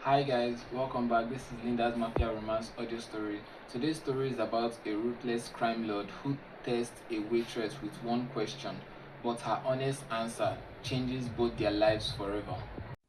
Hi guys, welcome back. This is Linda's Mafia Romance audio story. Today's story is about a ruthless crime lord who tests a waitress with one question, but her honest answer changes both their lives forever.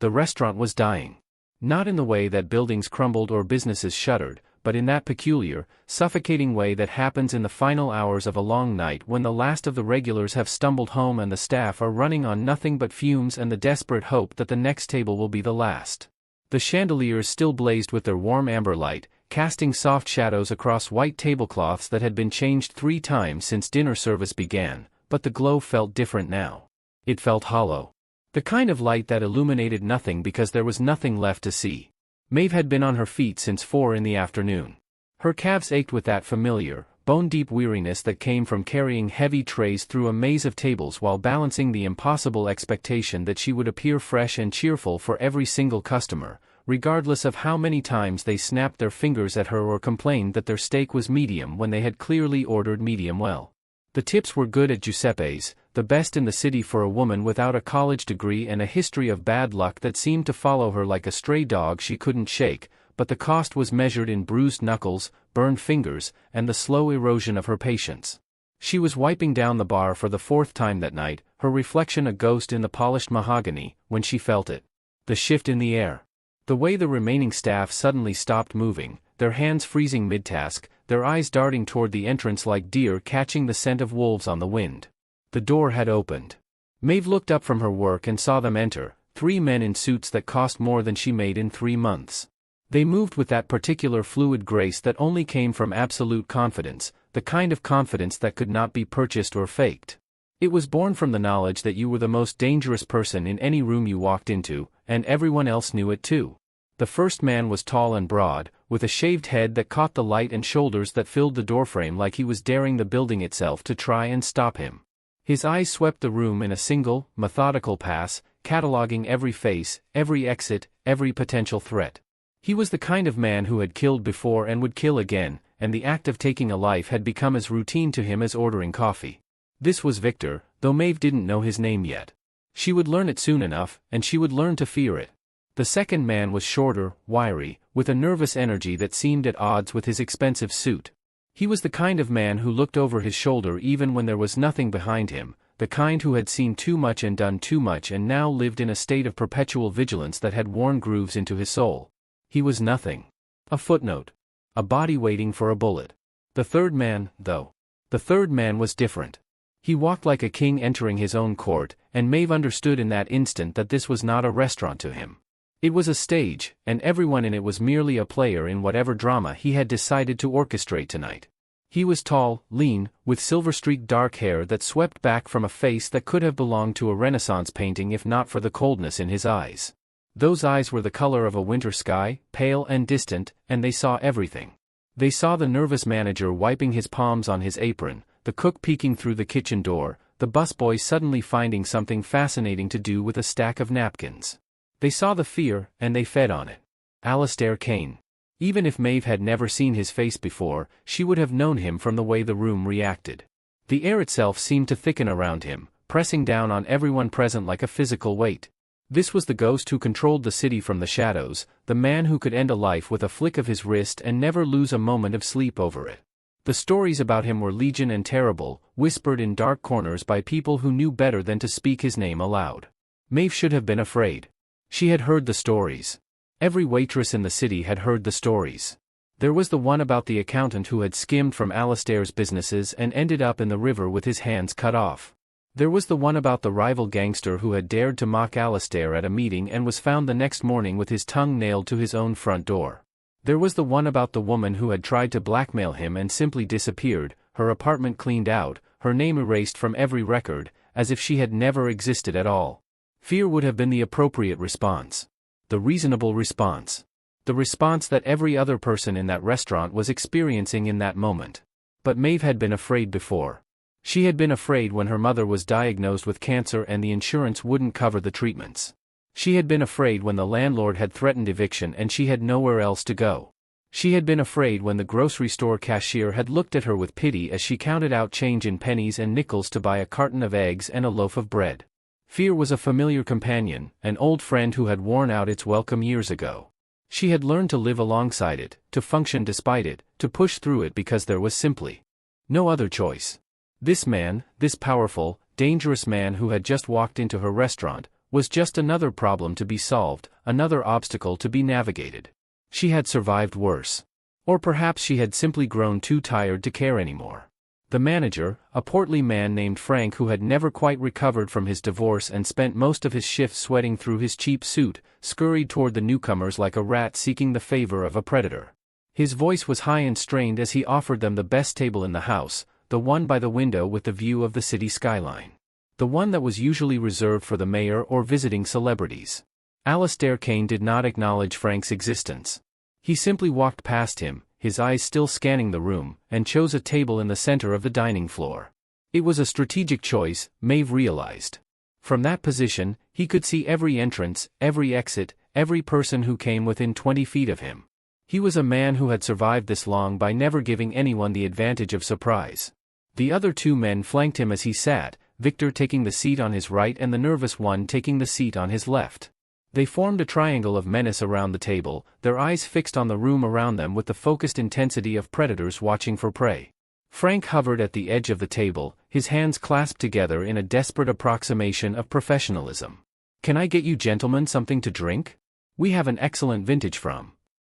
The restaurant was dying. Not in the way that buildings crumbled or businesses shuttered, but in that peculiar, suffocating way that happens in the final hours of a long night when the last of the regulars have stumbled home and the staff are running on nothing but fumes and the desperate hope that the next table will be the last. The chandeliers still blazed with their warm amber light, casting soft shadows across white tablecloths that had been changed 3 times since dinner service began, but the glow felt different now. It felt hollow. The kind of light that illuminated nothing because there was nothing left to see. Maeve had been on her feet since 4 in the afternoon. Her calves ached with that familiar, bone-deep weariness that came from carrying heavy trays through a maze of tables while balancing the impossible expectation that she would appear fresh and cheerful for every single customer, regardless of how many times they snapped their fingers at her or complained that their steak was medium when they had clearly ordered medium well. The tips were good at Giuseppe's, the best in the city for a woman without a college degree and a history of bad luck that seemed to follow her like a stray dog she couldn't shake, but the cost was measured in bruised knuckles, burned fingers, and the slow erosion of her patience. She was wiping down the bar for the 4th time that night, her reflection a ghost in the polished mahogany, when she felt it. The shift in the air. The way the remaining staff suddenly stopped moving, their hands freezing mid-task, their eyes darting toward the entrance like deer catching the scent of wolves on the wind. The door had opened. Maeve looked up from her work and saw them enter, 3 men in suits that cost more than she made in 3 months. They moved with that particular fluid grace that only came from absolute confidence, the kind of confidence that could not be purchased or faked. It was born from the knowledge that you were the most dangerous person in any room you walked into, and everyone else knew it too. The first man was tall and broad, with a shaved head that caught the light and shoulders that filled the doorframe like he was daring the building itself to try and stop him. His eyes swept the room in a single, methodical pass, cataloging every face, every exit, every potential threat. He was the kind of man who had killed before and would kill again, and the act of taking a life had become as routine to him as ordering coffee. This was Victor, though Maeve didn't know his name yet. She would learn it soon enough, and she would learn to fear it. The second man was shorter, wiry, with a nervous energy that seemed at odds with his expensive suit. He was the kind of man who looked over his shoulder even when there was nothing behind him, the kind who had seen too much and done too much and now lived in a state of perpetual vigilance that had worn grooves into his soul. He was nothing. A footnote. A body waiting for a bullet. The third man, though. The third man was different. He walked like a king entering his own court, and Maeve understood in that instant that this was not a restaurant to him. It was a stage, and everyone in it was merely a player in whatever drama he had decided to orchestrate tonight. He was tall, lean, with silver-streaked dark hair that swept back from a face that could have belonged to a Renaissance painting if not for the coldness in his eyes. Those eyes were the color of a winter sky, pale and distant, and they saw everything. They saw the nervous manager wiping his palms on his apron, the cook peeking through the kitchen door, the busboy suddenly finding something fascinating to do with a stack of napkins. They saw the fear, and they fed on it. Alistair Kane. Even if Maeve had never seen his face before, she would have known him from the way the room reacted. The air itself seemed to thicken around him, pressing down on everyone present like a physical weight. This was the ghost who controlled the city from the shadows, the man who could end a life with a flick of his wrist and never lose a moment of sleep over it. The stories about him were legion and terrible, whispered in dark corners by people who knew better than to speak his name aloud. Maeve should have been afraid. She had heard the stories. Every waitress in the city had heard the stories. There was the one about the accountant who had skimmed from Alistair's businesses and ended up in the river with his hands cut off. There was the one about the rival gangster who had dared to mock Alistair at a meeting and was found the next morning with his tongue nailed to his own front door. There was the one about the woman who had tried to blackmail him and simply disappeared, her apartment cleaned out, her name erased from every record, as if she had never existed at all. Fear would have been the appropriate response. The reasonable response. The response that every other person in that restaurant was experiencing in that moment. But Maeve had been afraid before. She had been afraid when her mother was diagnosed with cancer and the insurance wouldn't cover the treatments. She had been afraid when the landlord had threatened eviction and she had nowhere else to go. She had been afraid when the grocery store cashier had looked at her with pity as she counted out change in pennies and nickels to buy a carton of eggs and a loaf of bread. Fear was a familiar companion, an old friend who had worn out its welcome years ago. She had learned to live alongside it, to function despite it, to push through it because there was simply no other choice. This man, this powerful, dangerous man who had just walked into her restaurant, was just another problem to be solved, another obstacle to be navigated. She had survived worse. Or perhaps she had simply grown too tired to care anymore. The manager, a portly man named Frank who had never quite recovered from his divorce and spent most of his shift sweating through his cheap suit, scurried toward the newcomers like a rat seeking the favor of a predator. His voice was high and strained as he offered them the best table in the house, the one by the window with the view of the city skyline. The one that was usually reserved for the mayor or visiting celebrities. Alistair Kane did not acknowledge Frank's existence. He simply walked past him, his eyes still scanning the room, and chose a table in the center of the dining floor. It was a strategic choice, Maeve realized. From that position, he could see every entrance, every exit, every person who came within 20 feet of him. He was a man who had survived this long by never giving anyone the advantage of surprise. The other two men flanked him as he sat, Victor taking the seat on his right and the nervous one taking the seat on his left. They formed a triangle of menace around the table, their eyes fixed on the room around them with the focused intensity of predators watching for prey. Frank hovered at the edge of the table, his hands clasped together in a desperate approximation of professionalism. "Can I get you gentlemen something to drink? We have an excellent vintage from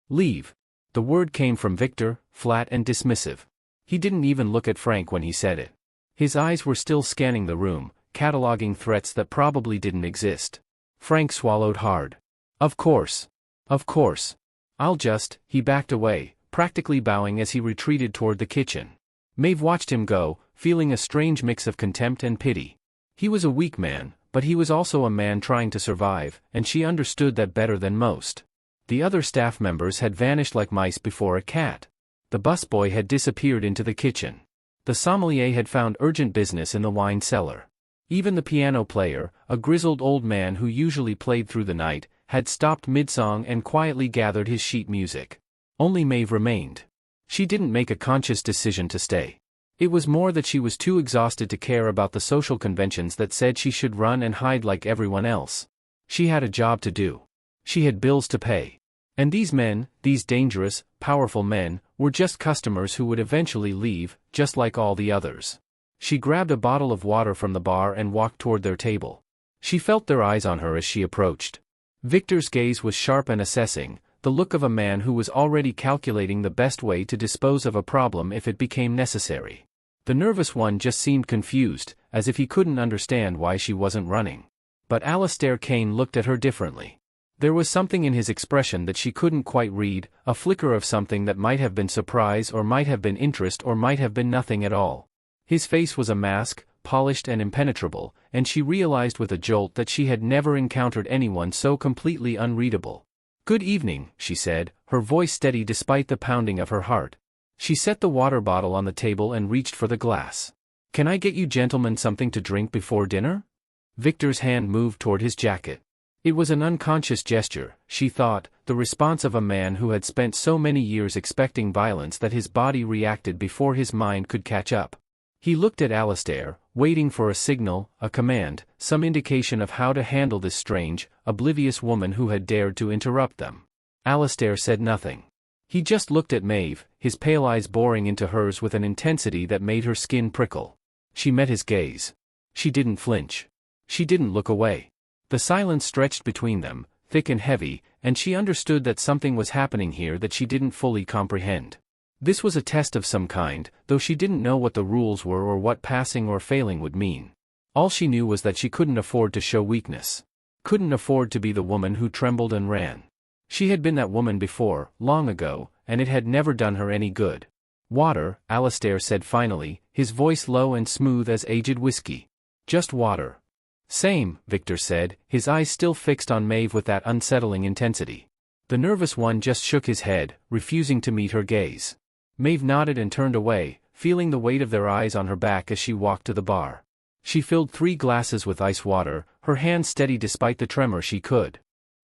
Leave." The word came from Victor, flat and dismissive. He didn't even look at Frank when he said it. His eyes were still scanning the room, cataloging threats that probably didn't exist. Frank swallowed hard. Of course. Of course. He backed away, practically bowing as he retreated toward the kitchen. Maeve watched him go, feeling a strange mix of contempt and pity. He was a weak man, but he was also a man trying to survive, and she understood that better than most. The other staff members had vanished like mice before a cat. The busboy had disappeared into the kitchen. The sommelier had found urgent business in the wine cellar. Even the piano player, a grizzled old man who usually played through the night, had stopped mid-song and quietly gathered his sheet music. Only Maeve remained. She didn't make a conscious decision to stay. It was more that she was too exhausted to care about the social conventions that said she should run and hide like everyone else. She had a job to do. She had bills to pay. And these men, these dangerous, powerful men, were just customers who would eventually leave, just like all the others. She grabbed a bottle of water from the bar and walked toward their table. She felt their eyes on her as she approached. Victor's gaze was sharp and assessing, the look of a man who was already calculating the best way to dispose of a problem if it became necessary. The nervous one just seemed confused, as if he couldn't understand why she wasn't running. But Alistair Kane looked at her differently. There was something in his expression that she couldn't quite read, a flicker of something that might have been surprise or might have been interest or might have been nothing at all. His face was a mask, polished and impenetrable, and she realized with a jolt that she had never encountered anyone so completely unreadable. "Good evening," she said, her voice steady despite the pounding of her heart. She set the water bottle on the table and reached for the glass. "Can I get you gentlemen something to drink before dinner?" Victor's hand moved toward his jacket. It was an unconscious gesture, she thought, the response of a man who had spent so many years expecting violence that his body reacted before his mind could catch up. He looked at Alistair, waiting for a signal, a command, some indication of how to handle this strange, oblivious woman who had dared to interrupt them. Alistair said nothing. He just looked at Maeve, his pale eyes boring into hers with an intensity that made her skin prickle. She met his gaze. She didn't flinch. She didn't look away. The silence stretched between them, thick and heavy, and she understood that something was happening here that she didn't fully comprehend. This was a test of some kind, though she didn't know what the rules were or what passing or failing would mean. All she knew was that she couldn't afford to show weakness. Couldn't afford to be the woman who trembled and ran. She had been that woman before, long ago, and it had never done her any good. "Water," Alistair said finally, his voice low and smooth as aged whiskey. "Just water." "Same," Victor said, his eyes still fixed on Maeve with that unsettling intensity. The nervous one just shook his head, refusing to meet her gaze. Maeve nodded and turned away, feeling the weight of their eyes on her back as she walked to the bar. She filled 3 glasses with ice water, her hand steady despite the tremor she could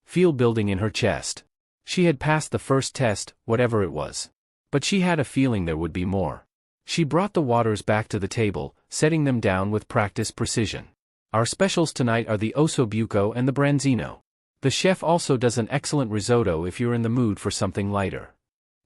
feel building in her chest. She had passed the first test, whatever it was. But she had a feeling there would be more. She brought the waters back to the table, setting them down with practiced precision. "Our specials tonight are the Osso Buco and the Branzino. The chef also does an excellent risotto if you're in the mood for something lighter.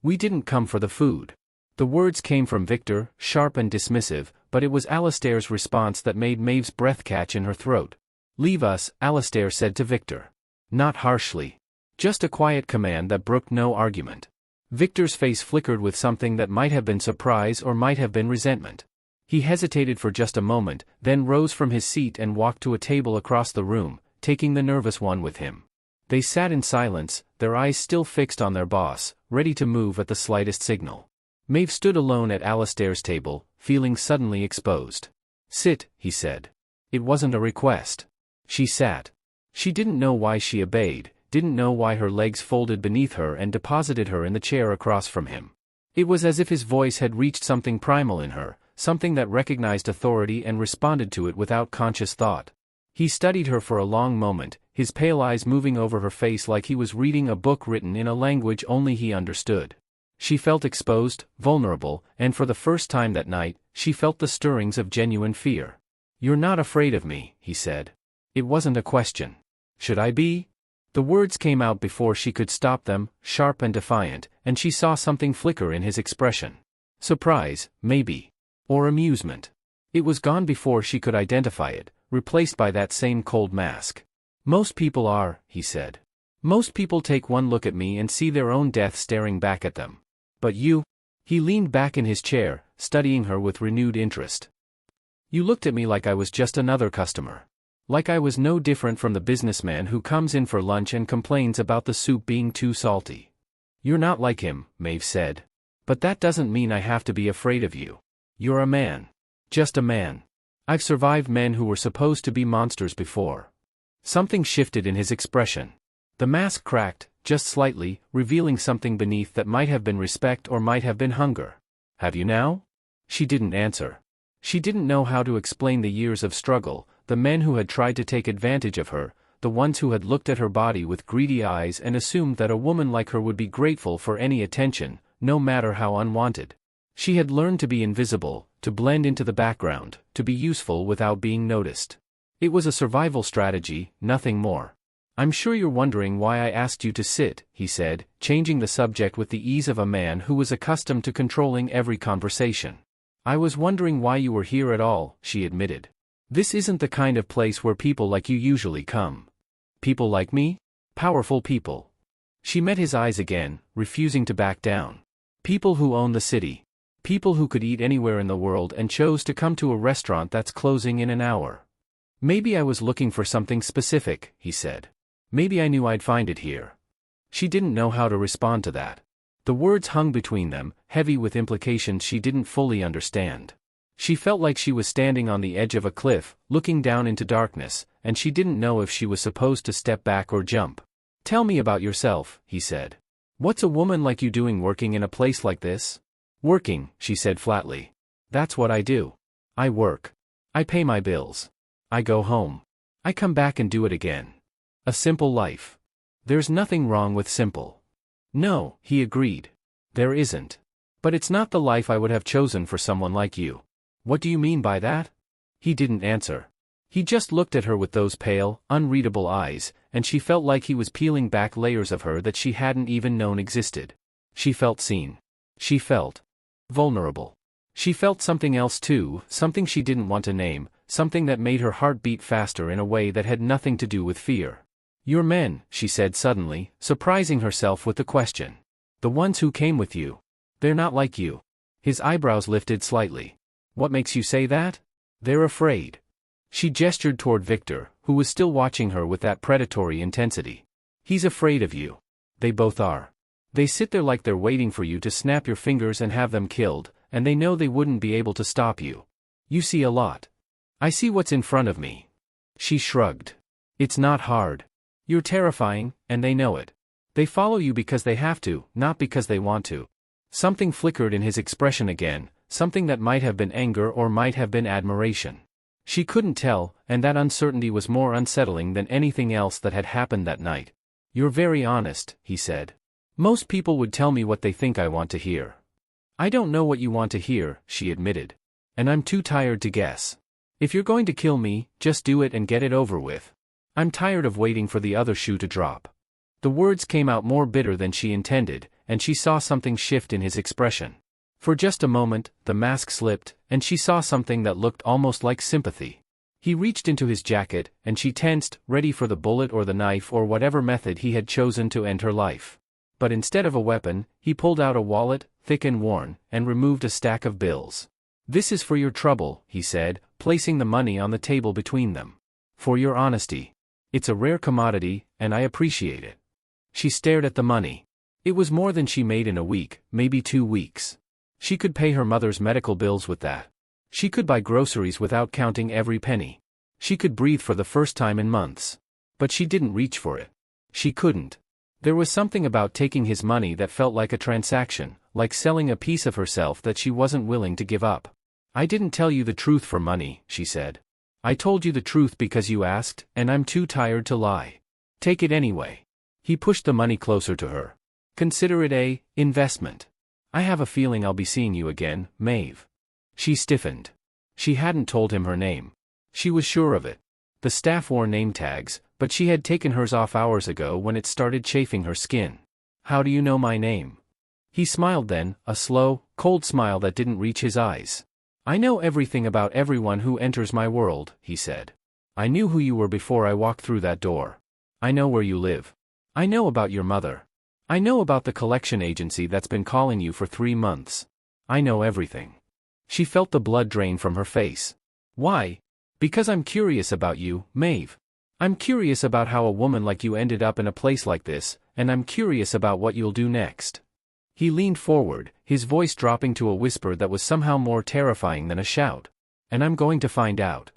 We didn't come for the food. The words came from Victor, sharp and dismissive, but it was Alistair's response that made Maeve's breath catch in her throat. Leave us, Alistair said to Victor. Not harshly. Just a quiet command that brooked no argument. Victor's face flickered with something that might have been surprise or might have been resentment. He hesitated for just a moment, then rose from his seat and walked to a table across the room, taking the nervous one with him. They sat in silence, their eyes still fixed on their boss, ready to move at the slightest signal. Maeve stood alone at Alistair's table, feeling suddenly exposed. Sit, he said. It wasn't a request. She sat. She didn't know why she obeyed, didn't know why her legs folded beneath her and deposited her in the chair across from him. It was as if his voice had reached something primal in her, something that recognized authority and responded to it without conscious thought. He studied her for a long moment, his pale eyes moving over her face like he was reading a book written in a language only he understood. She felt exposed, vulnerable, and for the first time that night, she felt the stirrings of genuine fear. You're not afraid of me, he said. It wasn't a question. Should I be? The words came out before she could stop them, sharp and defiant, and she saw something flicker in his expression. Surprise, maybe. Or amusement. It was gone before she could identify it, replaced by that same cold mask. Most people are, he said. Most people take one look at me and see their own death staring back at them. But you? He leaned back in his chair, studying her with renewed interest. You looked at me like I was just another customer. Like I was no different from the businessman who comes in for lunch and complains about the soup being too salty. You're not like him, Maeve said. But that doesn't mean I have to be afraid of you. You're a man. Just a man. I've survived men who were supposed to be monsters before. Something shifted in his expression. The mask cracked, just slightly, revealing something beneath that might have been respect or might have been hunger. Have you now? She didn't answer. She didn't know how to explain the years of struggle, the men who had tried to take advantage of her, the ones who had looked at her body with greedy eyes and assumed that a woman like her would be grateful for any attention, no matter how unwanted. She had learned to be invisible, to blend into the background, to be useful without being noticed. It was a survival strategy, nothing more. I'm sure you're wondering why I asked you to sit, he said, changing the subject with the ease of a man who was accustomed to controlling every conversation. I was wondering why you were here at all, she admitted. This isn't the kind of place where people like you usually come. People like me? Powerful people. She met his eyes again, refusing to back down. People who own the city. People who could eat anywhere in the world and chose to come to a restaurant that's closing in an hour. Maybe I was looking for something specific, he said. Maybe I knew I'd find it here. She didn't know how to respond to that. The words hung between them, heavy with implications she didn't fully understand. She felt like she was standing on the edge of a cliff, looking down into darkness, and she didn't know if she was supposed to step back or jump. Tell me about yourself, he said. What's a woman like you doing working in a place like this? Working, she said flatly. That's what I do. I work. I pay my bills. I go home. I come back and do it again. A simple life. There's nothing wrong with simple. No, he agreed. There isn't. But it's not the life I would have chosen for someone like you. What do you mean by that? He didn't answer. He just looked at her with those pale, unreadable eyes, and she felt like he was peeling back layers of her that she hadn't even known existed. She felt seen. She felt vulnerable. She felt something else too, something she didn't want to name, something that made her heart beat faster in a way that had nothing to do with fear. Your men, she said suddenly, surprising herself with the question. The ones who came with you. They're not like you. His eyebrows lifted slightly. What makes you say that? They're afraid. She gestured toward Victor, who was still watching her with that predatory intensity. He's afraid of you. They both are. They sit there like they're waiting for you to snap your fingers and have them killed, and they know they wouldn't be able to stop you. You see a lot. I see what's in front of me. She shrugged. It's not hard. You're terrifying, and they know it. They follow you because they have to, not because they want to. Something flickered in his expression again, something that might have been anger or might have been admiration. She couldn't tell, and that uncertainty was more unsettling than anything else that had happened that night. You're very honest, he said. Most people would tell me what they think I want to hear. I don't know what you want to hear, she admitted. And I'm too tired to guess. If you're going to kill me, just do it and get it over with. I'm tired of waiting for the other shoe to drop." The words came out more bitter than she intended, and she saw something shift in his expression. For just a moment, the mask slipped, and she saw something that looked almost like sympathy. He reached into his jacket, and she tensed, ready for the bullet or the knife or whatever method he had chosen to end her life. But instead of a weapon, he pulled out a wallet, thick and worn, and removed a stack of bills. "This is for your trouble," he said, placing the money on the table between them. "For your honesty. It's a rare commodity, and I appreciate it." She stared at the money. It was more than she made in a week, maybe 2 weeks. She could pay her mother's medical bills with that. She could buy groceries without counting every penny. She could breathe for the first time in months. But she didn't reach for it. She couldn't. There was something about taking his money that felt like a transaction, like selling a piece of herself that she wasn't willing to give up. "I didn't tell you the truth for money," she said. "I told you the truth because you asked, and I'm too tired to lie. Take it anyway." He pushed the money closer to her. "Consider it a investment. I have a feeling I'll be seeing you again, Maeve." She stiffened. She hadn't told him her name. She was sure of it. The staff wore name tags, but she had taken hers off hours ago when it started chafing her skin. "How do you know my name?" He smiled then, a slow, cold smile that didn't reach his eyes. "I know everything about everyone who enters my world," he said. "I knew who you were before I walked through that door. I know where you live. I know about your mother. I know about the collection agency that's been calling you for 3 months. I know everything." She felt the blood drain from her face. "Why?" "Because I'm curious about you, Maeve. I'm curious about how a woman like you ended up in a place like this, and I'm curious about what you'll do next." He leaned forward, his voice dropping to a whisper that was somehow more terrifying than a shout. "And I'm going to find out."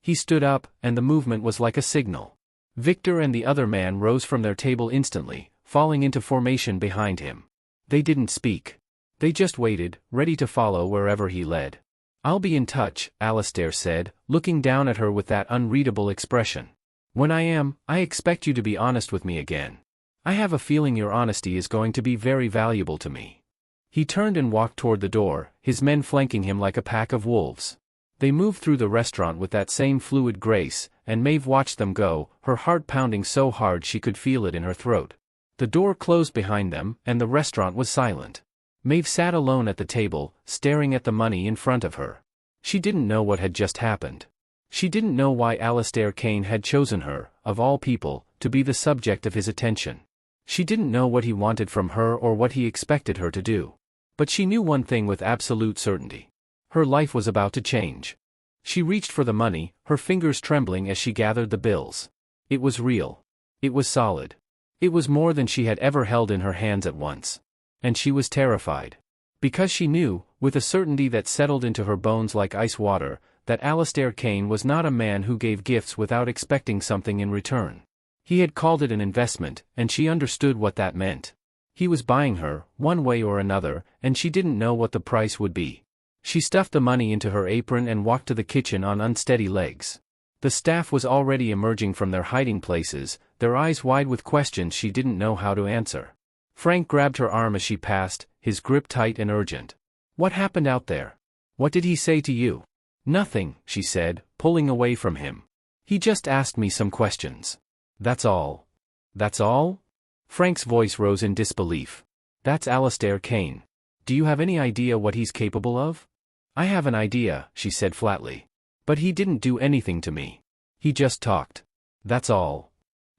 He stood up, and the movement was like a signal. Victor and the other man rose from their table instantly, falling into formation behind him. They didn't speak. They just waited, ready to follow wherever he led. "I'll be in touch," Alistair said, looking down at her with that unreadable expression. "When I am, I expect you to be honest with me again. I have a feeling your honesty is going to be very valuable to me." He turned and walked toward the door, his men flanking him like a pack of wolves. They moved through the restaurant with that same fluid grace, and Maeve watched them go, her heart pounding so hard she could feel it in her throat. The door closed behind them, and the restaurant was silent. Maeve sat alone at the table, staring at the money in front of her. She didn't know what had just happened. She didn't know why Alistair Kane had chosen her, of all people, to be the subject of his attention. She didn't know what he wanted from her or what he expected her to do. But she knew one thing with absolute certainty. Her life was about to change. She reached for the money, her fingers trembling as she gathered the bills. It was real. It was solid. It was more than she had ever held in her hands at once. And she was terrified. Because she knew, with a certainty that settled into her bones like ice water, that Alistair Kane was not a man who gave gifts without expecting something in return. He had called it an investment, and she understood what that meant. He was buying her, one way or another, and she didn't know what the price would be. She stuffed the money into her apron and walked to the kitchen on unsteady legs. The staff was already emerging from their hiding places, their eyes wide with questions she didn't know how to answer. Frank grabbed her arm as she passed, his grip tight and urgent. "What happened out there? What did he say to you?" "Nothing," she said, pulling away from him. "He just asked me some questions. That's all." "That's all?" Frank's voice rose in disbelief. "That's Alistair Kane. Do you have any idea what he's capable of?" "I have an idea," she said flatly. "But he didn't do anything to me. He just talked. That's all."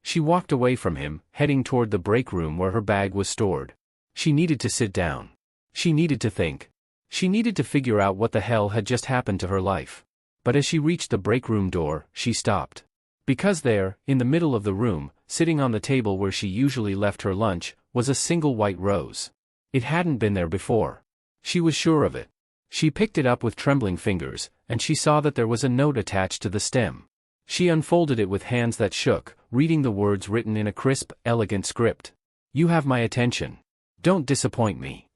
She walked away from him, heading toward the break room where her bag was stored. She needed to sit down. She needed to think. She needed to figure out what the hell had just happened to her life. But as she reached the break room door, she stopped. Because there, in the middle of the room, sitting on the table where she usually left her lunch, was a single white rose. It hadn't been there before. She was sure of it. She picked it up with trembling fingers, and she saw that there was a note attached to the stem. She unfolded it with hands that shook, reading the words written in a crisp, elegant script. "You have my attention. Don't disappoint me."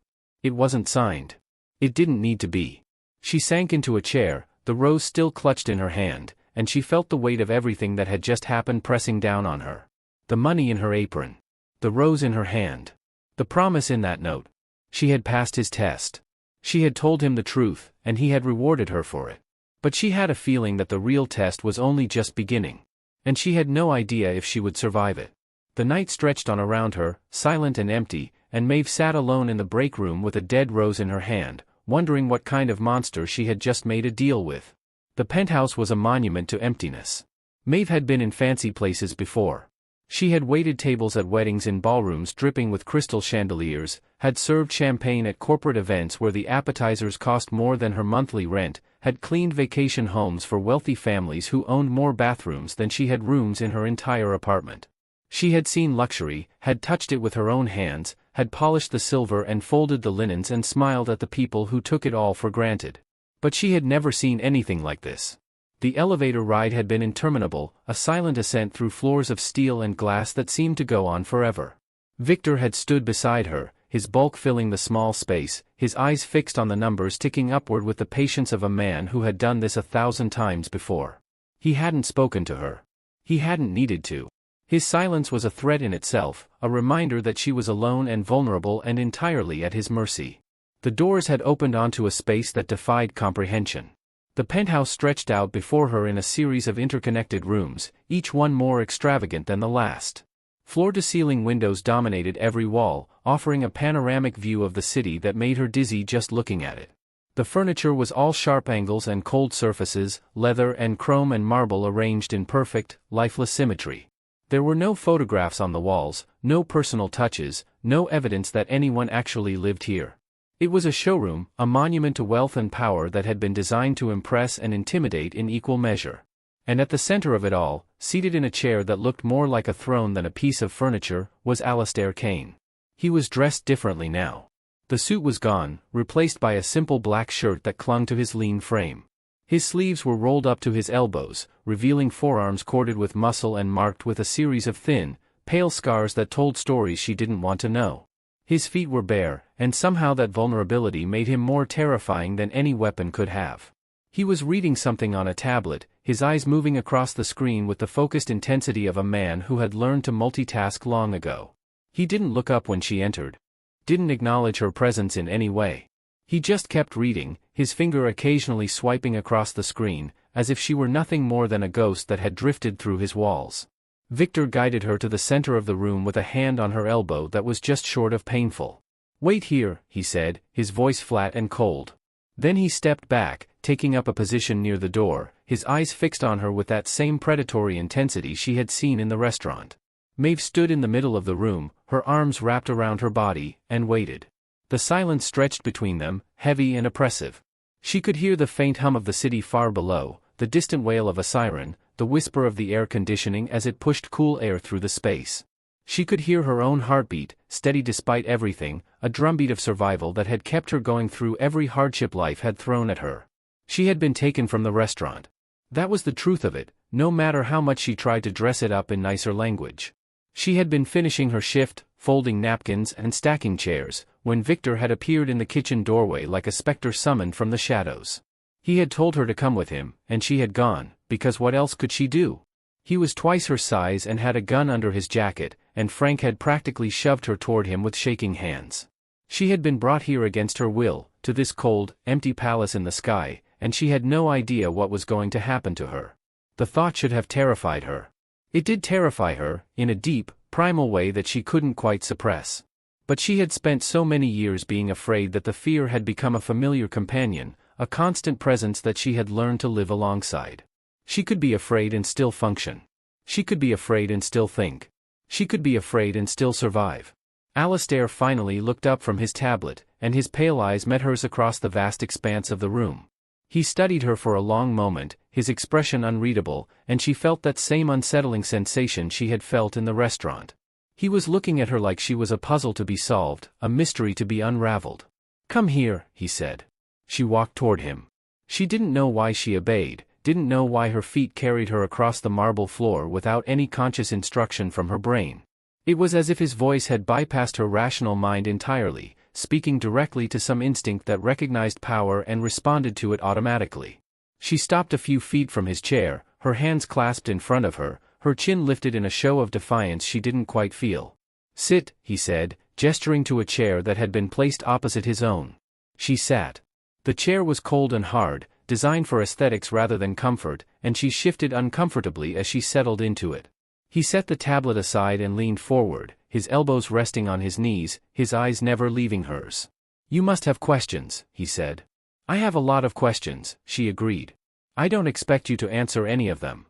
It wasn't signed. It didn't need to be. She sank into a chair, the rose still clutched in her hand, and she felt the weight of everything that had just happened pressing down on her. The money in her apron. The rose in her hand. The promise in that note. She had passed his test. She had told him the truth, and he had rewarded her for it. But she had a feeling that the real test was only just beginning. And she had no idea if she would survive it. The night stretched on around her, silent and empty, and Maeve sat alone in the break room with a dead rose in her hand, wondering what kind of monster she had just made a deal with. The penthouse was a monument to emptiness. Maeve had been in fancy places before. She had waited tables at weddings in ballrooms dripping with crystal chandeliers, had served champagne at corporate events where the appetizers cost more than her monthly rent, had cleaned vacation homes for wealthy families who owned more bathrooms than she had rooms in her entire apartment. She had seen luxury, had touched it with her own hands, had polished the silver and folded the linens and smiled at the people who took it all for granted. But she had never seen anything like this. The elevator ride had been interminable, a silent ascent through floors of steel and glass that seemed to go on forever. Victor had stood beside her, his bulk filling the small space, his eyes fixed on the numbers ticking upward with the patience of a man who had done this 1,000 times before. He hadn't spoken to her. He hadn't needed to. His silence was a threat in itself, a reminder that she was alone and vulnerable and entirely at his mercy. The doors had opened onto a space that defied comprehension. The penthouse stretched out before her in a series of interconnected rooms, each one more extravagant than the last. Floor-to-ceiling windows dominated every wall, offering a panoramic view of the city that made her dizzy just looking at it. The furniture was all sharp angles and cold surfaces, leather and chrome and marble arranged in perfect, lifeless symmetry. There were no photographs on the walls, no personal touches, no evidence that anyone actually lived here. It was a showroom, a monument to wealth and power that had been designed to impress and intimidate in equal measure. And at the center of it all, seated in a chair that looked more like a throne than a piece of furniture, was Alistair Kane. He was dressed differently now. The suit was gone, replaced by a simple black shirt that clung to his lean frame. His sleeves were rolled up to his elbows, revealing forearms corded with muscle and marked with a series of thin, pale scars that told stories she didn't want to know. His feet were bare, and somehow that vulnerability made him more terrifying than any weapon could have. He was reading something on a tablet, his eyes moving across the screen with the focused intensity of a man who had learned to multitask long ago. He didn't look up when she entered. Didn't acknowledge her presence in any way. He just kept reading, his finger occasionally swiping across the screen, as if she were nothing more than a ghost that had drifted through his walls. Victor guided her to the center of the room with a hand on her elbow that was just short of painful. "Wait here," he said, his voice flat and cold. Then he stepped back, taking up a position near the door, his eyes fixed on her with that same predatory intensity she had seen in the restaurant. Maeve stood in the middle of the room, her arms wrapped around her body, and waited. The silence stretched between them, heavy and oppressive. She could hear the faint hum of the city far below, the distant wail of a siren, the whisper of the air conditioning as it pushed cool air through the space. She could hear her own heartbeat, steady despite everything, a drumbeat of survival that had kept her going through every hardship life had thrown at her. She had been taken from the restaurant. That was the truth of it, no matter how much she tried to dress it up in nicer language. She had been finishing her shift, folding napkins and stacking chairs, when Victor had appeared in the kitchen doorway like a specter summoned from the shadows. He had told her to come with him, and she had gone, because what else could she do? He was twice her size and had a gun under his jacket, and Frank had practically shoved her toward him with shaking hands. She had been brought here against her will, to this cold, empty palace in the sky, and she had no idea what was going to happen to her. The thought should have terrified her. It did terrify her, in a deep, primal way that she couldn't quite suppress. But she had spent so many years being afraid that the fear had become a familiar companion, a constant presence that she had learned to live alongside. She could be afraid and still function. She could be afraid and still think. She could be afraid and still survive. Alistair finally looked up from his tablet, and his pale eyes met hers across the vast expanse of the room. He studied her for a long moment, his expression unreadable, and she felt that same unsettling sensation she had felt in the restaurant. He was looking at her like she was a puzzle to be solved, a mystery to be unraveled. "Come here," he said. She walked toward him. She didn't know why she obeyed, didn't know why her feet carried her across the marble floor without any conscious instruction from her brain. It was as if his voice had bypassed her rational mind entirely, speaking directly to some instinct that recognized power and responded to it automatically. She stopped a few feet from his chair, her hands clasped in front of her, her chin lifted in a show of defiance she didn't quite feel. "Sit," he said, gesturing to a chair that had been placed opposite his own. She sat. The chair was cold and hard, designed for aesthetics rather than comfort, and she shifted uncomfortably as she settled into it. He set the tablet aside and leaned forward, his elbows resting on his knees, his eyes never leaving hers. "You must have questions," he said. "I have a lot of questions," she agreed. "I don't expect you to answer any of them."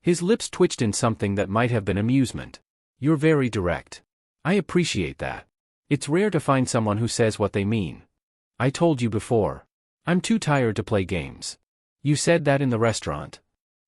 His lips twitched in something that might have been amusement. "You're very direct. I appreciate that. It's rare to find someone who says what they mean. I told you before. I'm too tired to play games." "You said that in the restaurant."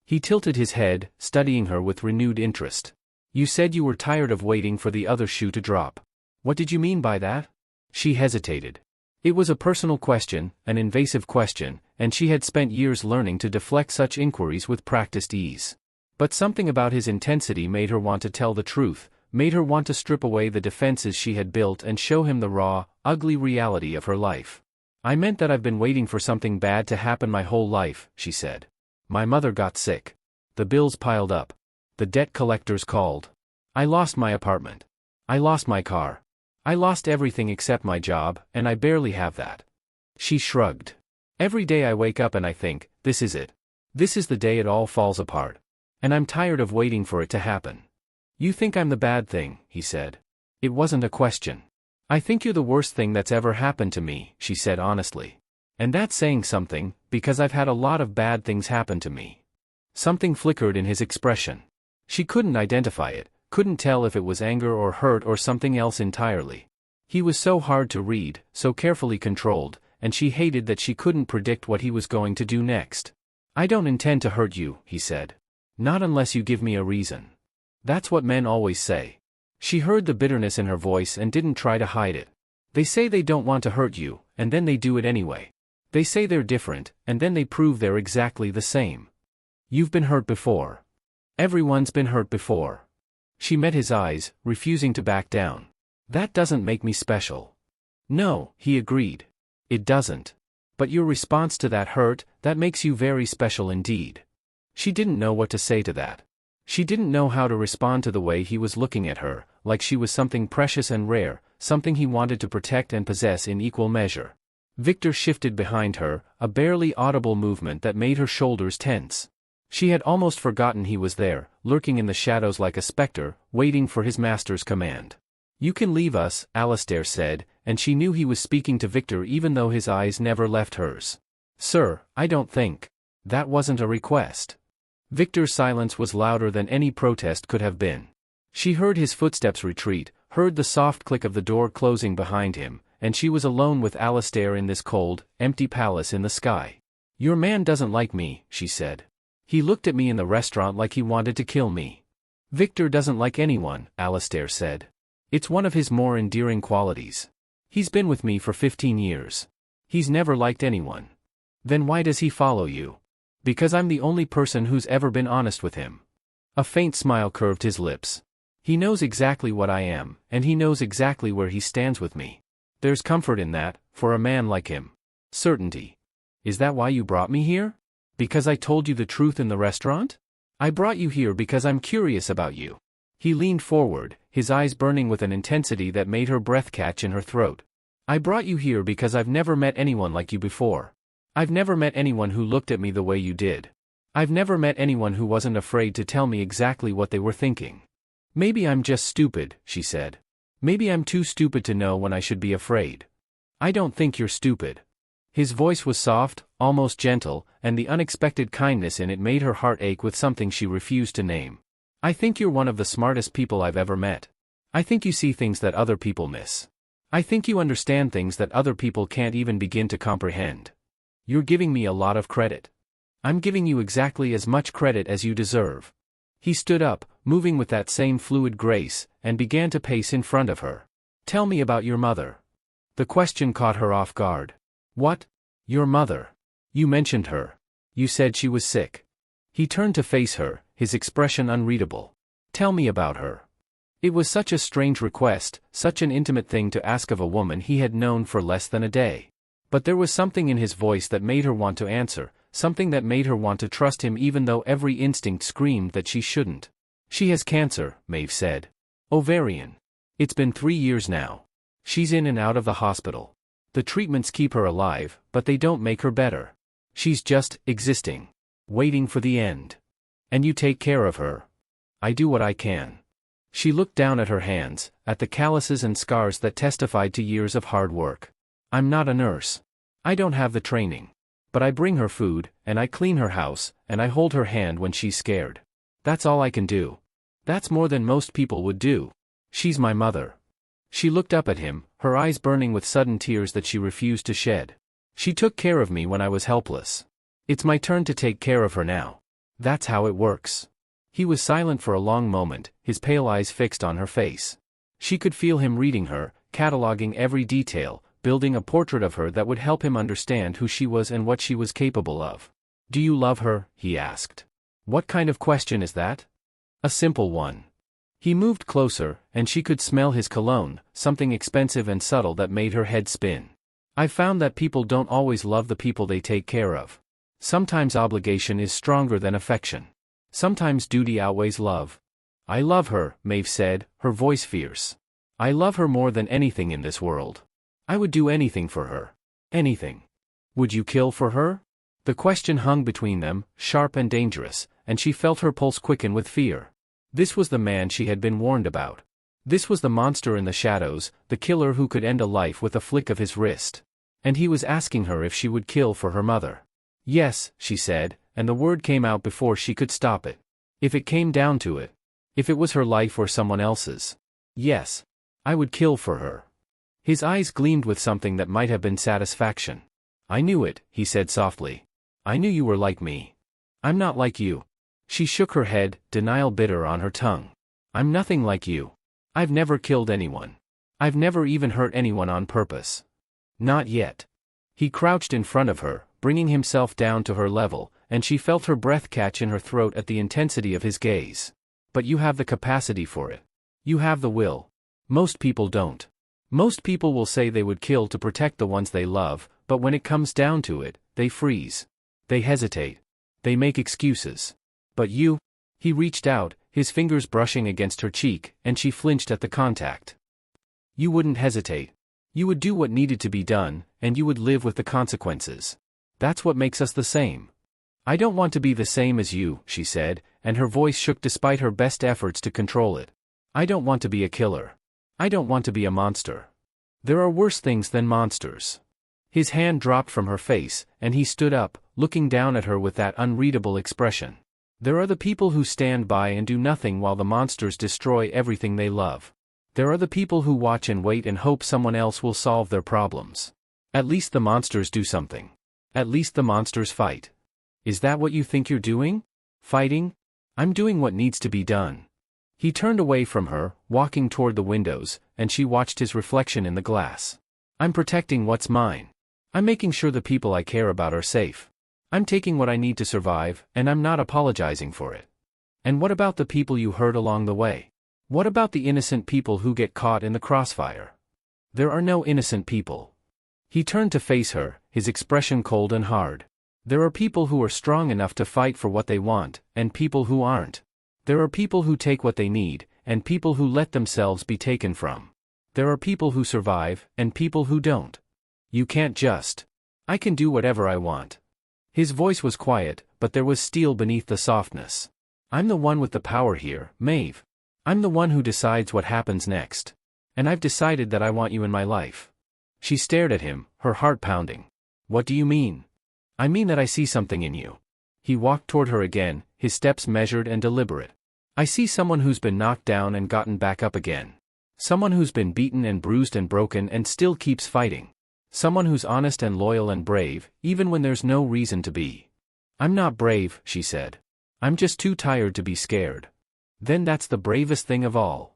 He tilted his head, studying her with renewed interest. "You said you were tired of waiting for the other shoe to drop. What did you mean by that?" She hesitated. It was a personal question, an invasive question, and she had spent years learning to deflect such inquiries with practiced ease. But something about his intensity made her want to tell the truth, made her want to strip away the defenses she had built and show him the raw, ugly reality of her life. "I meant that I've been waiting for something bad to happen my whole life," she said. "My mother got sick. The bills piled up. The debt collectors called. I lost my apartment. I lost my car. I lost everything except my job, and I barely have that." She shrugged. "Every day I wake up and I think, this is it. This is the day it all falls apart. And I'm tired of waiting for it to happen." "You think I'm the bad thing," he said. It wasn't a question. "I think you're the worst thing that's ever happened to me," she said honestly. "And that's saying something, because I've had a lot of bad things happen to me." Something flickered in his expression. She couldn't identify it, couldn't tell if it was anger or hurt or something else entirely. He was so hard to read, so carefully controlled, and she hated that she couldn't predict what he was going to do next. "I don't intend to hurt you," he said. "Not unless you give me a reason. That's what men always say." She heard the bitterness in her voice and didn't try to hide it. "They say they don't want to hurt you, and then they do it anyway. They say they're different, and then they prove they're exactly the same. You've been hurt before. Everyone's been hurt before." She met his eyes, refusing to back down. "That doesn't make me special." "No," he agreed. "It doesn't. But your response to that hurt, that makes you very special indeed." She didn't know what to say to that. She didn't know how to respond to the way he was looking at her, like she was something precious and rare, something he wanted to protect and possess in equal measure. Victor shifted behind her, a barely audible movement that made her shoulders tense. She had almost forgotten he was there, lurking in the shadows like a specter, waiting for his master's command. "You can leave us," Alistair said, and she knew he was speaking to Victor even though his eyes never left hers. "Sir, I don't think. That wasn't a request." Victor's silence was louder than any protest could have been. She heard his footsteps retreat, heard the soft click of the door closing behind him, and she was alone with Alistair in this cold, empty palace in the sky. "Your man doesn't like me," she said. "He looked at me in the restaurant like he wanted to kill me." "Victor doesn't like anyone," Alistair said. "It's one of his more endearing qualities. He's been with me for 15 years. He's never liked anyone." "Then why does he follow you?" "Because I'm the only person who's ever been honest with him." A faint smile curved his lips. "He knows exactly what I am, and he knows exactly where he stands with me. There's comfort in that, for a man like him. Certainty. Is that why you brought me here? Because I told you the truth in the restaurant? I brought you here because I'm curious about you." He leaned forward, his eyes burning with an intensity that made her breath catch in her throat. "I brought you here because I've never met anyone like you before. I've never met anyone who looked at me the way you did. I've never met anyone who wasn't afraid to tell me exactly what they were thinking." "Maybe I'm just stupid," she said. "Maybe I'm too stupid to know when I should be afraid." "I don't think you're stupid." His voice was soft, almost gentle, and the unexpected kindness in it made her heart ache with something she refused to name. "I think you're one of the smartest people I've ever met. I think you see things that other people miss. I think you understand things that other people can't even begin to comprehend. You're giving me a lot of credit. I'm giving you exactly as much credit as you deserve." He stood up, moving with that same fluid grace, and began to pace in front of her. "Tell me about your mother." The question caught her off guard. "What? Your mother? You mentioned her. You said she was sick." He turned to face her, his expression unreadable. "Tell me about her." It was such a strange request, such an intimate thing to ask of a woman he had known for less than a day. But there was something in his voice that made her want to answer, something that made her want to trust him even though every instinct screamed that she shouldn't. "She has cancer," Maeve said. "Ovarian. It's been 3 years now. She's in and out of the hospital. The treatments keep her alive, but they don't make her better. She's just existing." Waiting for the end. And you take care of her. I do what I can. She looked down at her hands, at the calluses and scars that testified to years of hard work. I'm not a nurse. I don't have the training. But I bring her food, and I clean her house, and I hold her hand when she's scared. That's all I can do. That's more than most people would do. She's my mother. She looked up at him, her eyes burning with sudden tears that she refused to shed. She took care of me when I was helpless. It's my turn to take care of her now. That's how it works. He was silent for a long moment, his pale eyes fixed on her face. She could feel him reading her, cataloging every detail, building a portrait of her that would help him understand who she was and what she was capable of. Do you love her? He asked. What kind of question is that? A simple one. He moved closer, and she could smell his cologne, something expensive and subtle that made her head spin. I've found that people don't always love the people they take care of. Sometimes obligation is stronger than affection. Sometimes duty outweighs love. I love her, Maeve said, her voice fierce. I love her more than anything in this world. I would do anything for her. Anything. Would you kill for her? The question hung between them, sharp and dangerous, and she felt her pulse quicken with fear. This was the man she had been warned about. This was the monster in the shadows, the killer who could end a life with a flick of his wrist. And he was asking her if she would kill for her mother. Yes, she said, and the word came out before she could stop it. If it came down to it. If it was her life or someone else's. Yes. I would kill for her. His eyes gleamed with something that might have been satisfaction. I knew it, he said softly. I knew you were like me. I'm not like you. She shook her head, denial bitter on her tongue. I'm nothing like you. I've never killed anyone. I've never even hurt anyone on purpose. Not yet. He crouched in front of her, bringing himself down to her level, and she felt her breath catch in her throat at the intensity of his gaze. But you have the capacity for it. You have the will. Most people don't. Most people will say they would kill to protect the ones they love, but when it comes down to it, they freeze. They hesitate. They make excuses. But you? He reached out, his fingers brushing against her cheek, and she flinched at the contact. You wouldn't hesitate. You would do what needed to be done, and you would live with the consequences. That's what makes us the same. I don't want to be the same as you, she said, and her voice shook despite her best efforts to control it. I don't want to be a killer. I don't want to be a monster. There are worse things than monsters. His hand dropped from her face, and he stood up, looking down at her with that unreadable expression. There are the people who stand by and do nothing while the monsters destroy everything they love. There are the people who watch and wait and hope someone else will solve their problems. At least the monsters do something. At least the monsters fight. Is that what you think you're doing? Fighting? I'm doing what needs to be done. He turned away from her, walking toward the windows, and she watched his reflection in the glass. I'm protecting what's mine. I'm making sure the people I care about are safe. I'm taking what I need to survive, and I'm not apologizing for it. And what about the people you hurt along the way? What about the innocent people who get caught in the crossfire? There are no innocent people. He turned to face her, his expression cold and hard. There are people who are strong enough to fight for what they want, and people who aren't. There are people who take what they need, and people who let themselves be taken from. There are people who survive, and people who don't. You can't just. I can do whatever I want. His voice was quiet, but there was steel beneath the softness. I'm the one with the power here, Maeve. I'm the one who decides what happens next. And I've decided that I want you in my life. She stared at him, her heart pounding. What do you mean? I mean that I see something in you. He walked toward her again, his steps measured and deliberate. I see someone who's been knocked down and gotten back up again. Someone who's been beaten and bruised and broken and still keeps fighting. Someone who's honest and loyal and brave, even when there's no reason to be. I'm not brave, she said. I'm just too tired to be scared. Then that's the bravest thing of all.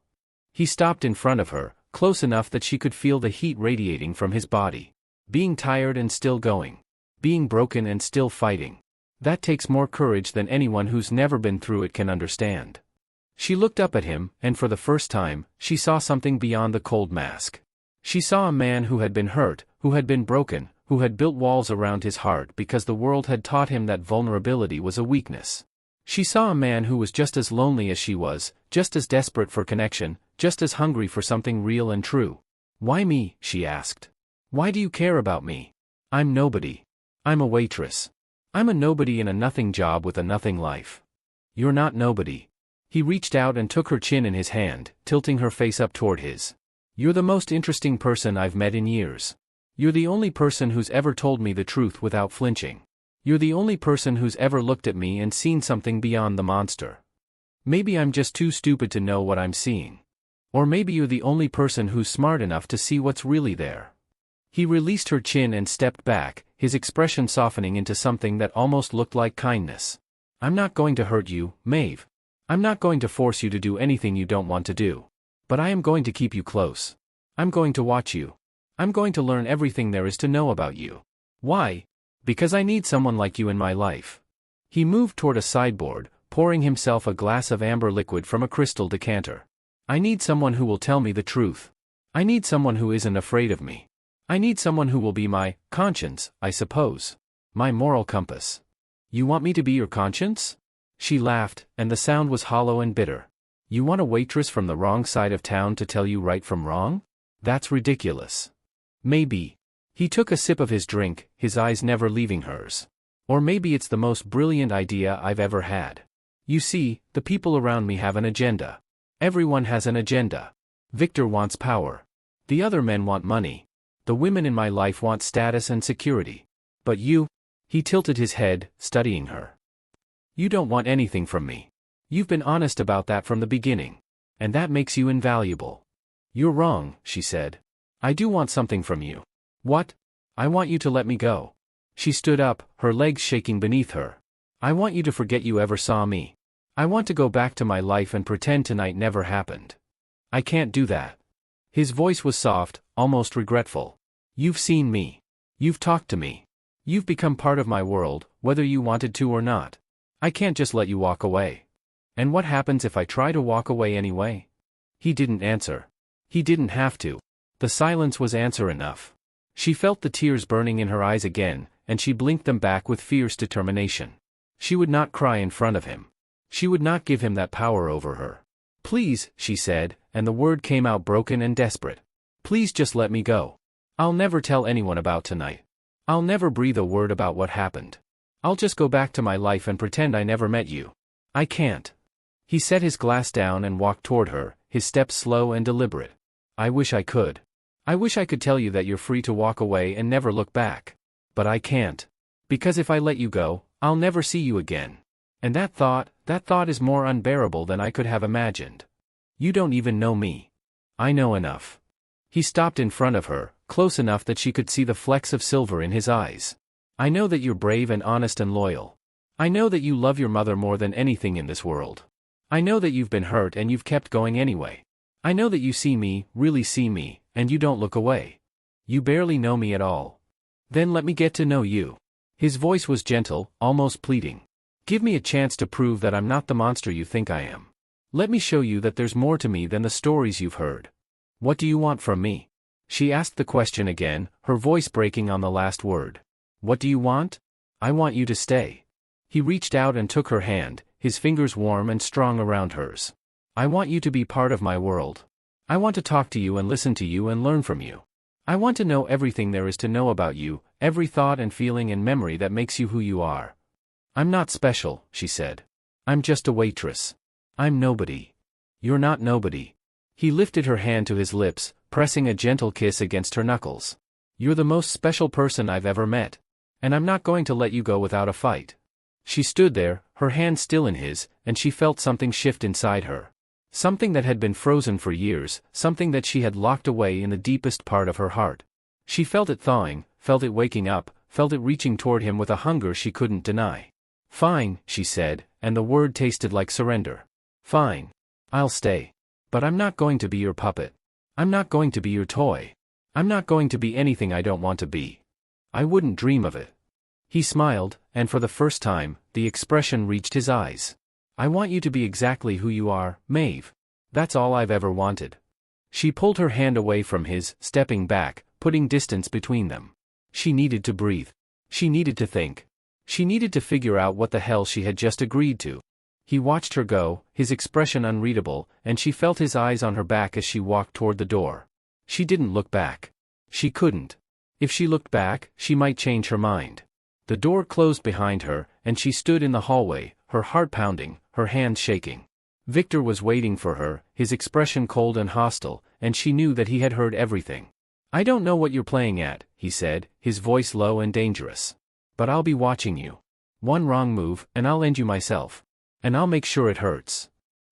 He stopped in front of her, close enough that she could feel the heat radiating from his body. Being tired and still going. Being broken and still fighting. That takes more courage than anyone who's never been through it can understand. She looked up at him, and for the first time, she saw something beyond the cold mask. She saw a man who had been hurt, who had been broken, who had built walls around his heart because the world had taught him that vulnerability was a weakness. She saw a man who was just as lonely as she was, just as desperate for connection, just as hungry for something real and true. Why me? She asked. Why do you care about me? I'm nobody. I'm a waitress. I'm a nobody in a nothing job with a nothing life. You're not nobody. He reached out and took her chin in his hand, tilting her face up toward his. You're the most interesting person I've met in years. You're the only person who's ever told me the truth without flinching. You're the only person who's ever looked at me and seen something beyond the monster. Maybe I'm just too stupid to know what I'm seeing. Or maybe you're the only person who's smart enough to see what's really there. He released her chin and stepped back, his expression softening into something that almost looked like kindness. I'm not going to hurt you, Maeve. I'm not going to force you to do anything you don't want to do. But I am going to keep you close. I'm going to watch you. I'm going to learn everything there is to know about you. Why? Because I need someone like you in my life. He moved toward a sideboard, pouring himself a glass of amber liquid from a crystal decanter. I need someone who will tell me the truth. I need someone who isn't afraid of me. I need someone who will be my conscience, I suppose. My moral compass. You want me to be your conscience? She laughed, and the sound was hollow and bitter. You want a waitress from the wrong side of town to tell you right from wrong? That's ridiculous. Maybe. He took a sip of his drink, his eyes never leaving hers. Or maybe it's the most brilliant idea I've ever had. You see, the people around me have an agenda. Everyone has an agenda. Victor wants power. The other men want money. The women in my life want status and security. But you? He tilted his head, studying her. You don't want anything from me. You've been honest about that from the beginning. And that makes you invaluable. You're wrong, she said. I do want something from you. What? I want you to let me go. She stood up, her legs shaking beneath her. I want you to forget you ever saw me. I want to go back to my life and pretend tonight never happened. I can't do that. His voice was soft, almost regretful. You've seen me. You've talked to me. You've become part of my world, whether you wanted to or not. I can't just let you walk away. And what happens if I try to walk away anyway? He didn't answer. He didn't have to. The silence was answer enough. She felt the tears burning in her eyes again, and she blinked them back with fierce determination. She would not cry in front of him. She would not give him that power over her. Please, she said, and the word came out broken and desperate. Please just let me go. I'll never tell anyone about tonight. I'll never breathe a word about what happened. I'll just go back to my life and pretend I never met you. I can't. He set his glass down and walked toward her, his steps slow and deliberate. I wish I could. I wish I could tell you that you're free to walk away and never look back. But I can't. Because if I let you go, I'll never see you again. And that thought is more unbearable than I could have imagined. You don't even know me. I know enough. He stopped in front of her, close enough that she could see the flecks of silver in his eyes. I know that you're brave and honest and loyal. I know that you love your mother more than anything in this world. I know that you've been hurt and you've kept going anyway. I know that you see me, really see me, and you don't look away. You barely know me at all. Then let me get to know you. His voice was gentle, almost pleading. Give me a chance to prove that I'm not the monster you think I am. Let me show you that there's more to me than the stories you've heard. What do you want from me? She asked the question again, her voice breaking on the last word. What do you want? I want you to stay. He reached out and took her hand, his fingers warm and strong around hers. I want you to be part of my world. I want to talk to you and listen to you and learn from you. I want to know everything there is to know about you, every thought and feeling and memory that makes you who you are. I'm not special, she said. I'm just a waitress. I'm nobody. You're not nobody. He lifted her hand to his lips, pressing a gentle kiss against her knuckles. You're the most special person I've ever met. And I'm not going to let you go without a fight. She stood there, her hand still in his, and she felt something shift inside her. Something that had been frozen for years, something that she had locked away in the deepest part of her heart. She felt it thawing, felt it waking up, felt it reaching toward him with a hunger she couldn't deny. Fine, she said, and the word tasted like surrender. Fine. I'll stay. But I'm not going to be your puppet. I'm not going to be your toy. I'm not going to be anything I don't want to be. I wouldn't dream of it. He smiled, and for the first time, the expression reached his eyes. I want you to be exactly who you are, Maeve. That's all I've ever wanted. She pulled her hand away from his, stepping back, putting distance between them. She needed to breathe. She needed to think. She needed to figure out what the hell she had just agreed to. He watched her go, his expression unreadable, and she felt his eyes on her back as she walked toward the door. She didn't look back. She couldn't. If she looked back, she might change her mind. The door closed behind her, and she stood in the hallway, her heart pounding, her hands shaking. Victor was waiting for her, his expression cold and hostile, and she knew that he had heard everything. "I don't know what you're playing at," he said, his voice low and dangerous. "But I'll be watching you. One wrong move, and I'll end you myself. And I'll make sure it hurts."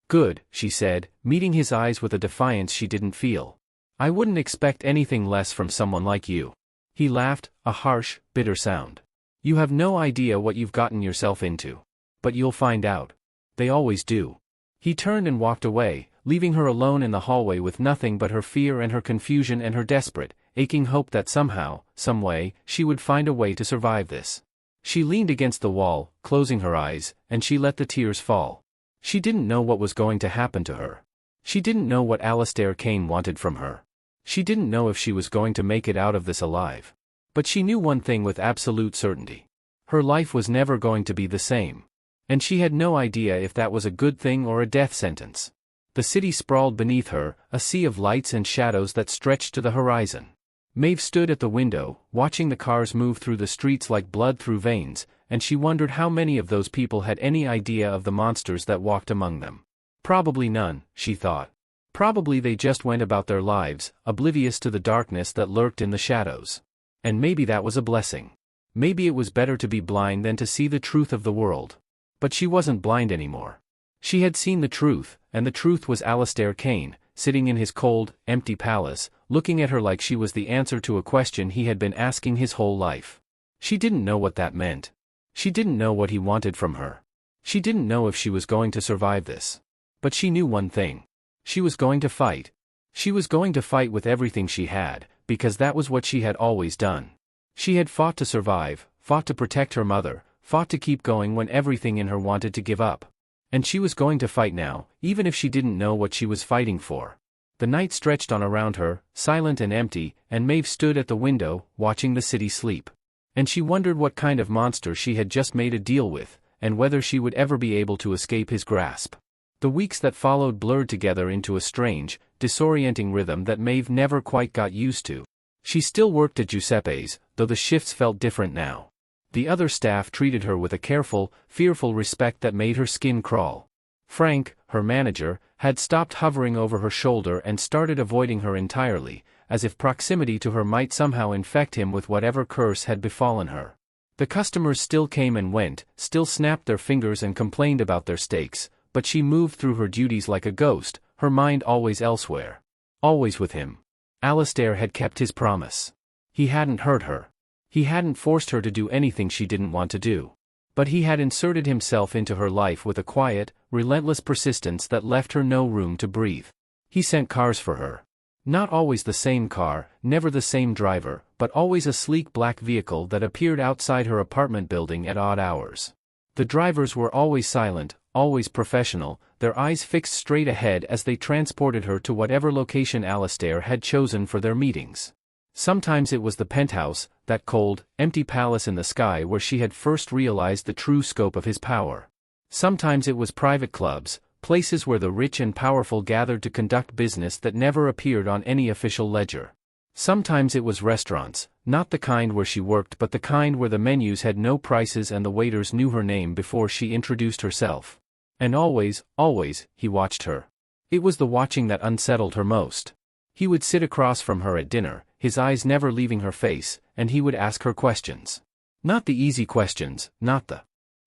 "Good," she said, meeting his eyes with a defiance she didn't feel. "I wouldn't expect anything less from someone like you." He laughed, a harsh, bitter sound. "You have no idea what you've gotten yourself into. But you'll find out. They always do." He turned and walked away, leaving her alone in the hallway with nothing but her fear and her confusion and her desperate, aching hope that somehow, some way, she would find a way to survive this. She leaned against the wall, closing her eyes, and she let the tears fall. She didn't know what was going to happen to her. She didn't know what Alistair Kane wanted from her. She didn't know if she was going to make it out of this alive. But she knew one thing with absolute certainty. Her life was never going to be the same. And she had no idea if that was a good thing or a death sentence. The city sprawled beneath her, a sea of lights and shadows that stretched to the horizon. Maeve stood at the window, watching the cars move through the streets like blood through veins, and she wondered how many of those people had any idea of the monsters that walked among them. Probably none, she thought. Probably they just went about their lives, oblivious to the darkness that lurked in the shadows. And maybe that was a blessing. Maybe it was better to be blind than to see the truth of the world. But she wasn't blind anymore. She had seen the truth, and the truth was Alistair Kane, sitting in his cold, empty palace, looking at her like she was the answer to a question he had been asking his whole life. She didn't know what that meant. She didn't know what he wanted from her. She didn't know if she was going to survive this. But she knew one thing. She was going to fight. She was going to fight with everything she had, because that was what she had always done. She had fought to survive, fought to protect her mother, fought to keep going when everything in her wanted to give up. And she was going to fight now, even if she didn't know what she was fighting for. The night stretched on around her, silent and empty, and Maeve stood at the window, watching the city sleep. And she wondered what kind of monster she had just made a deal with, and whether she would ever be able to escape his grasp. The weeks that followed blurred together into a strange, disorienting rhythm that Maeve never quite got used to. She still worked at Giuseppe's, though the shifts felt different now. The other staff treated her with a careful, fearful respect that made her skin crawl. Frank, her manager, had stopped hovering over her shoulder and started avoiding her entirely, as if proximity to her might somehow infect him with whatever curse had befallen her. The customers still came and went, still snapped their fingers and complained about their steaks, but she moved through her duties like a ghost, her mind always elsewhere. Always with him. Alistair had kept his promise. He hadn't hurt her. He hadn't forced her to do anything she didn't want to do. But he had inserted himself into her life with a quiet, relentless persistence that left her no room to breathe. He sent cars for her. Not always the same car, never the same driver, but always a sleek black vehicle that appeared outside her apartment building at odd hours. The drivers were always silent, always professional, their eyes fixed straight ahead as they transported her to whatever location Alistair had chosen for their meetings. Sometimes it was the penthouse, that cold, empty palace in the sky where she had first realized the true scope of his power. Sometimes it was private clubs, places where the rich and powerful gathered to conduct business that never appeared on any official ledger. Sometimes it was restaurants, not the kind where she worked but the kind where the menus had no prices and the waiters knew her name before she introduced herself. And always, always, he watched her. It was the watching that unsettled her most. He would sit across from her at dinner, his eyes never leaving her face, and he would ask her questions. Not the easy questions, not the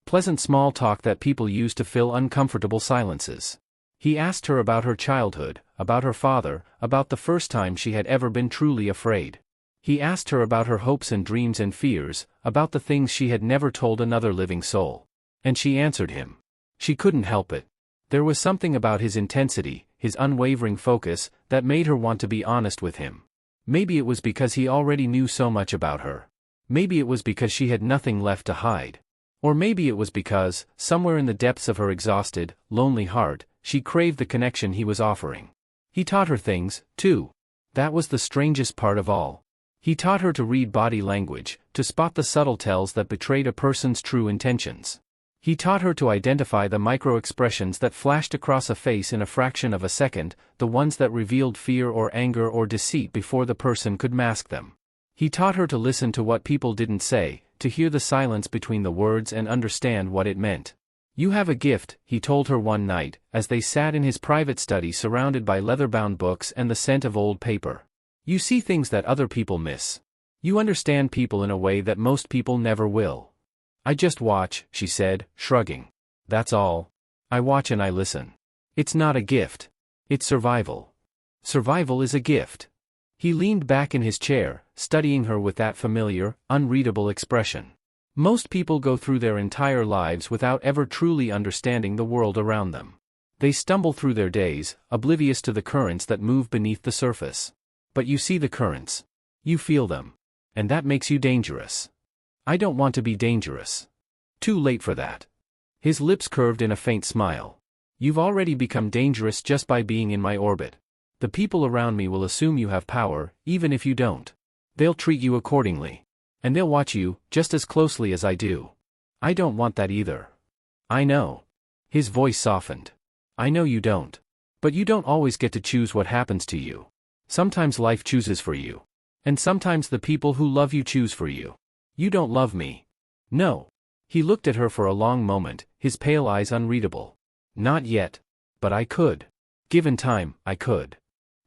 pleasant small talk that people use to fill uncomfortable silences. He asked her about her childhood, about her father, about the first time she had ever been truly afraid. He asked her about her hopes and dreams and fears, about the things she had never told another living soul. And she answered him. She couldn't help it. There was something about his intensity, his unwavering focus, that made her want to be honest with him. Maybe it was because he already knew so much about her. Maybe it was because she had nothing left to hide. Or maybe it was because, somewhere in the depths of her exhausted, lonely heart, she craved the connection he was offering. He taught her things, too. That was the strangest part of all. He taught her to read body language, to spot the subtle tells that betrayed a person's true intentions. He taught her to identify the micro-expressions that flashed across a face in a fraction of a second, the ones that revealed fear or anger or deceit before the person could mask them. He taught her to listen to what people didn't say, to hear the silence between the words and understand what it meant. "You have a gift," he told her one night, as they sat in his private study surrounded by leather-bound books and the scent of old paper. "You see things that other people miss. You understand people in a way that most people never will." "I just watch," she said, shrugging. "That's all. I watch and I listen. It's not a gift. It's survival. Survival is a gift." He leaned back in his chair, studying her with that familiar, unreadable expression. Most people go through their entire lives without ever truly understanding the world around them. They stumble through their days, oblivious to the currents that move beneath the surface. But you see the currents. You feel them. And that makes you dangerous. I don't want to be dangerous. Too late for that. His lips curved in a faint smile. "You've already become dangerous just by being in my orbit. The people around me will assume you have power, even if you don't. They'll treat you accordingly. And they'll watch you, just as closely as I do. I don't want that either." "I know." His voice softened. "I know you don't. But you don't always get to choose what happens to you. Sometimes life chooses for you. And sometimes the people who love you choose for you. You don't love me." "No." He looked at her for a long moment, his pale eyes unreadable. "Not yet. But I could. Given time, I could."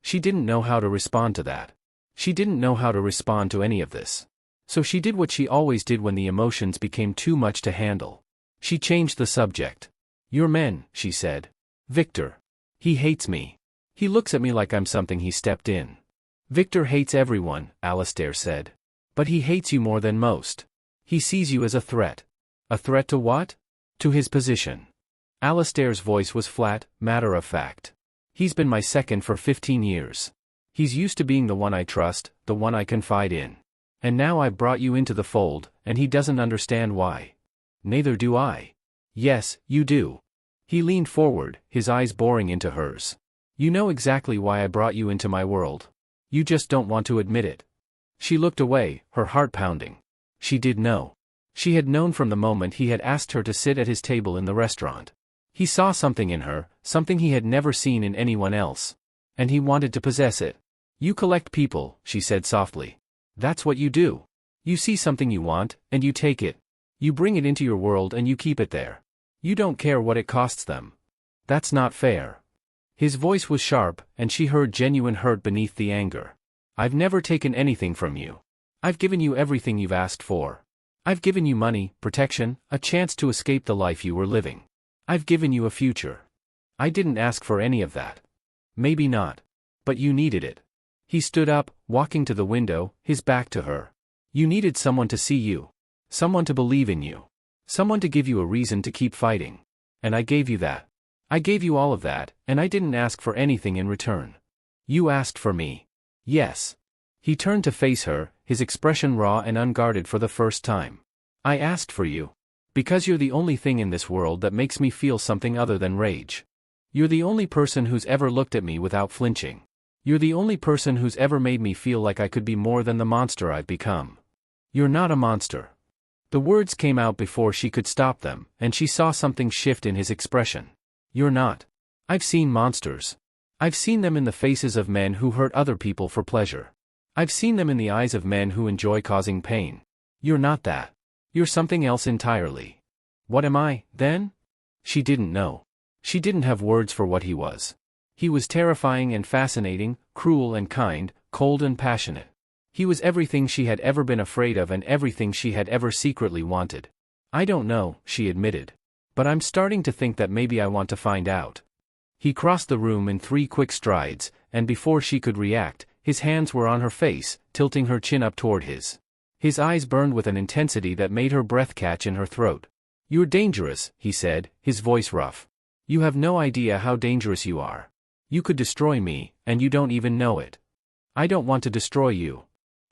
She didn't know how to respond to that. She didn't know how to respond to any of this. So she did what she always did when the emotions became too much to handle. She changed the subject. "Your men," she said. "Victor. He hates me. He looks at me like I'm something he stepped in." "Victor hates everyone," Alistair said. "But he hates you more than most. He sees you as a threat." "A threat to what?" "To his position." Alistair's voice was flat, matter-of-fact. "He's been my second for 15 years. He's used to being the one I trust, the one I confide in. And now I've brought you into the fold, and he doesn't understand why." "Neither do I." "Yes, you do." He leaned forward, his eyes boring into hers. "You know exactly why I brought you into my world. You just don't want to admit it." She looked away, her heart pounding. She did know. She had known from the moment he had asked her to sit at his table in the restaurant. He saw something in her, something he had never seen in anyone else. And he wanted to possess it. "You collect people," she said softly. "That's what you do. You see something you want, and you take it. You bring it into your world and you keep it there. You don't care what it costs them. That's not fair." His voice was sharp, and she heard genuine hurt beneath the anger. "I've never taken anything from you. I've given you everything you've asked for. I've given you money, protection, a chance to escape the life you were living. I've given you a future. I didn't ask for any of that. Maybe not. But you needed it." He stood up, walking to the window, his back to her. "You needed someone to see you. Someone to believe in you. Someone to give you a reason to keep fighting. And I gave you that. I gave you all of that, and I didn't ask for anything in return. You asked for me." "Yes." He turned to face her, his expression raw and unguarded for the first time. "I asked for you. Because you're the only thing in this world that makes me feel something other than rage. You're the only person who's ever looked at me without flinching. You're the only person who's ever made me feel like I could be more than the monster I've become. You're not a monster." The words came out before she could stop them, and she saw something shift in his expression. "You're not. I've seen monsters. I've seen them in the faces of men who hurt other people for pleasure. I've seen them in the eyes of men who enjoy causing pain. You're not that. You're something else entirely." "What am I, then?" She didn't know. She didn't have words for what he was. He was terrifying and fascinating, cruel and kind, cold and passionate. He was everything she had ever been afraid of and everything she had ever secretly wanted. "I don't know," she admitted. "But I'm starting to think that maybe I want to find out." He crossed the room in 3 quick strides, and before she could react, his hands were on her face, tilting her chin up toward his. His eyes burned with an intensity that made her breath catch in her throat. "You're dangerous," he said, his voice rough. "You have no idea how dangerous you are. You could destroy me, and you don't even know it." "I don't want to destroy you."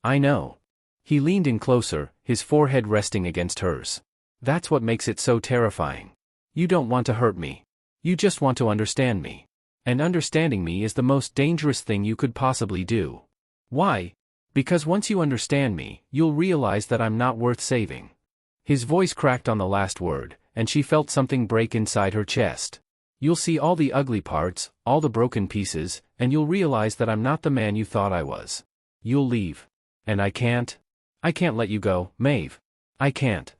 "I know." He leaned in closer, his forehead resting against hers. "That's what makes it so terrifying. You don't want to hurt me. You just want to understand me. And understanding me is the most dangerous thing you could possibly do." "Why?" "Because once you understand me, you'll realize that I'm not worth saving." His voice cracked on the last word, and she felt something break inside her chest. "You'll see all the ugly parts, all the broken pieces, and you'll realize that I'm not the man you thought I was. You'll leave. And I can't let you go, Maeve. I can't.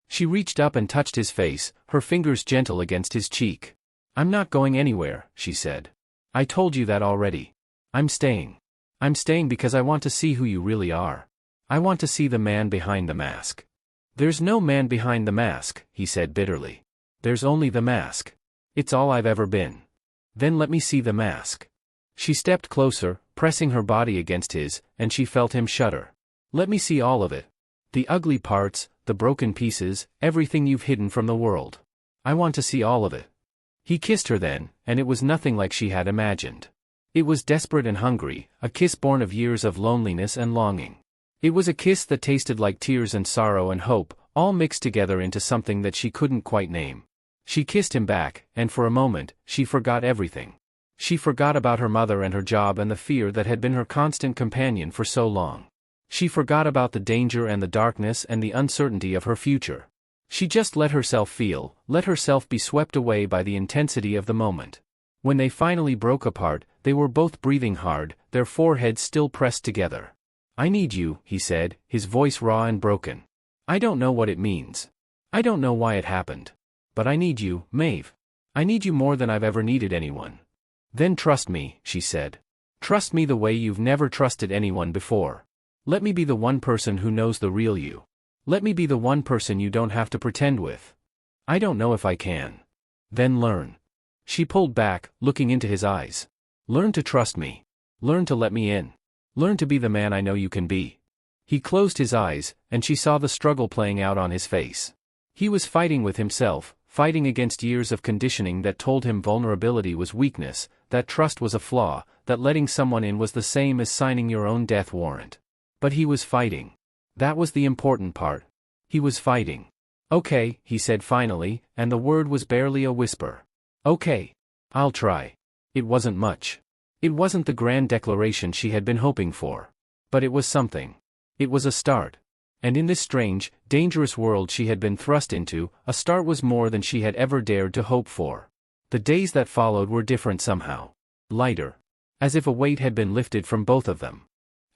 She reached up and touched his face, her fingers gentle against his cheek. I'm not going anywhere, she said. I told you that already. I'm staying. I'm staying because I want to see who you really are. I want to see the man behind the mask. There's no man behind the mask, he said bitterly. There's only the mask. It's all I've ever been. Then let me see the mask. She stepped closer, pressing her body against his, and she felt him shudder. Let me see all of it. The ugly parts, the broken pieces, everything you've hidden from the world. I want to see all of it. He kissed her then, and it was nothing like she had imagined. It was desperate and hungry, a kiss born of years of loneliness and longing. It was a kiss that tasted like tears and sorrow and hope, all mixed together into something that she couldn't quite name. She kissed him back, and for a moment, she forgot everything. She forgot about her mother and her job and the fear that had been her constant companion for so long. She forgot about the danger and the darkness and the uncertainty of her future. She just let herself feel, let herself be swept away by the intensity of the moment. When they finally broke apart, they were both breathing hard, their foreheads still pressed together. I need you, he said, his voice raw and broken. I don't know what it means. I don't know why it happened. But I need you, Maeve. I need you more than I've ever needed anyone. Then trust me, she said. Trust me the way you've never trusted anyone before. Let me be the one person who knows the real you. Let me be the one person you don't have to pretend with. I don't know if I can. Then learn. She pulled back, looking into his eyes. Learn to trust me. Learn to let me in. Learn to be the man I know you can be. He closed his eyes, and she saw the struggle playing out on his face. He was fighting with himself, fighting against years of conditioning that told him vulnerability was weakness, that trust was a flaw, that letting someone in was the same as signing your own death warrant. But he was fighting. That was the important part. He was fighting. Okay, he said finally, and the word was barely a whisper. Okay. I'll try. It wasn't much. It wasn't the grand declaration she had been hoping for. But it was something. It was a start. And in this strange, dangerous world she had been thrust into, a start was more than she had ever dared to hope for. The days that followed were different somehow. Lighter. As if a weight had been lifted from both of them.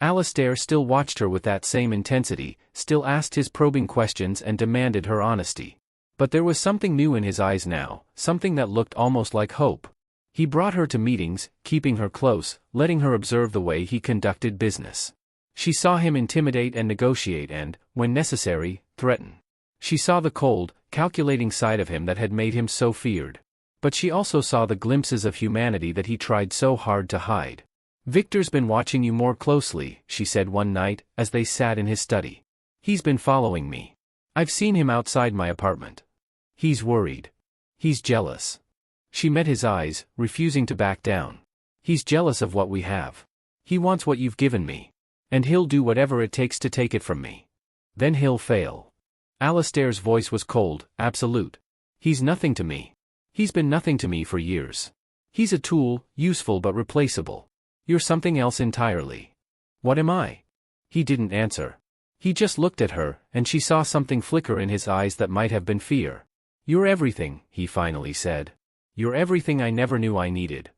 Alistair still watched her with that same intensity, still asked his probing questions and demanded her honesty. But there was something new in his eyes now, something that looked almost like hope. He brought her to meetings, keeping her close, letting her observe the way he conducted business. She saw him intimidate and negotiate and, when necessary, threaten. She saw the cold, calculating side of him that had made him so feared. But she also saw the glimpses of humanity that he tried so hard to hide. Victor's been watching you more closely, she said one night, as they sat in his study. He's been following me. I've seen him outside my apartment. He's worried. He's jealous. She met his eyes, refusing to back down. He's jealous of what we have. He wants what you've given me. And he'll do whatever it takes to take it from me. Then he'll fail. Alistair's voice was cold, absolute. He's nothing to me. He's been nothing to me for years. He's a tool, useful but replaceable. You're something else entirely. What am I? He didn't answer. He just looked at her, and she saw something flicker in his eyes that might have been fear. You're everything, he finally said. You're everything I never knew I needed.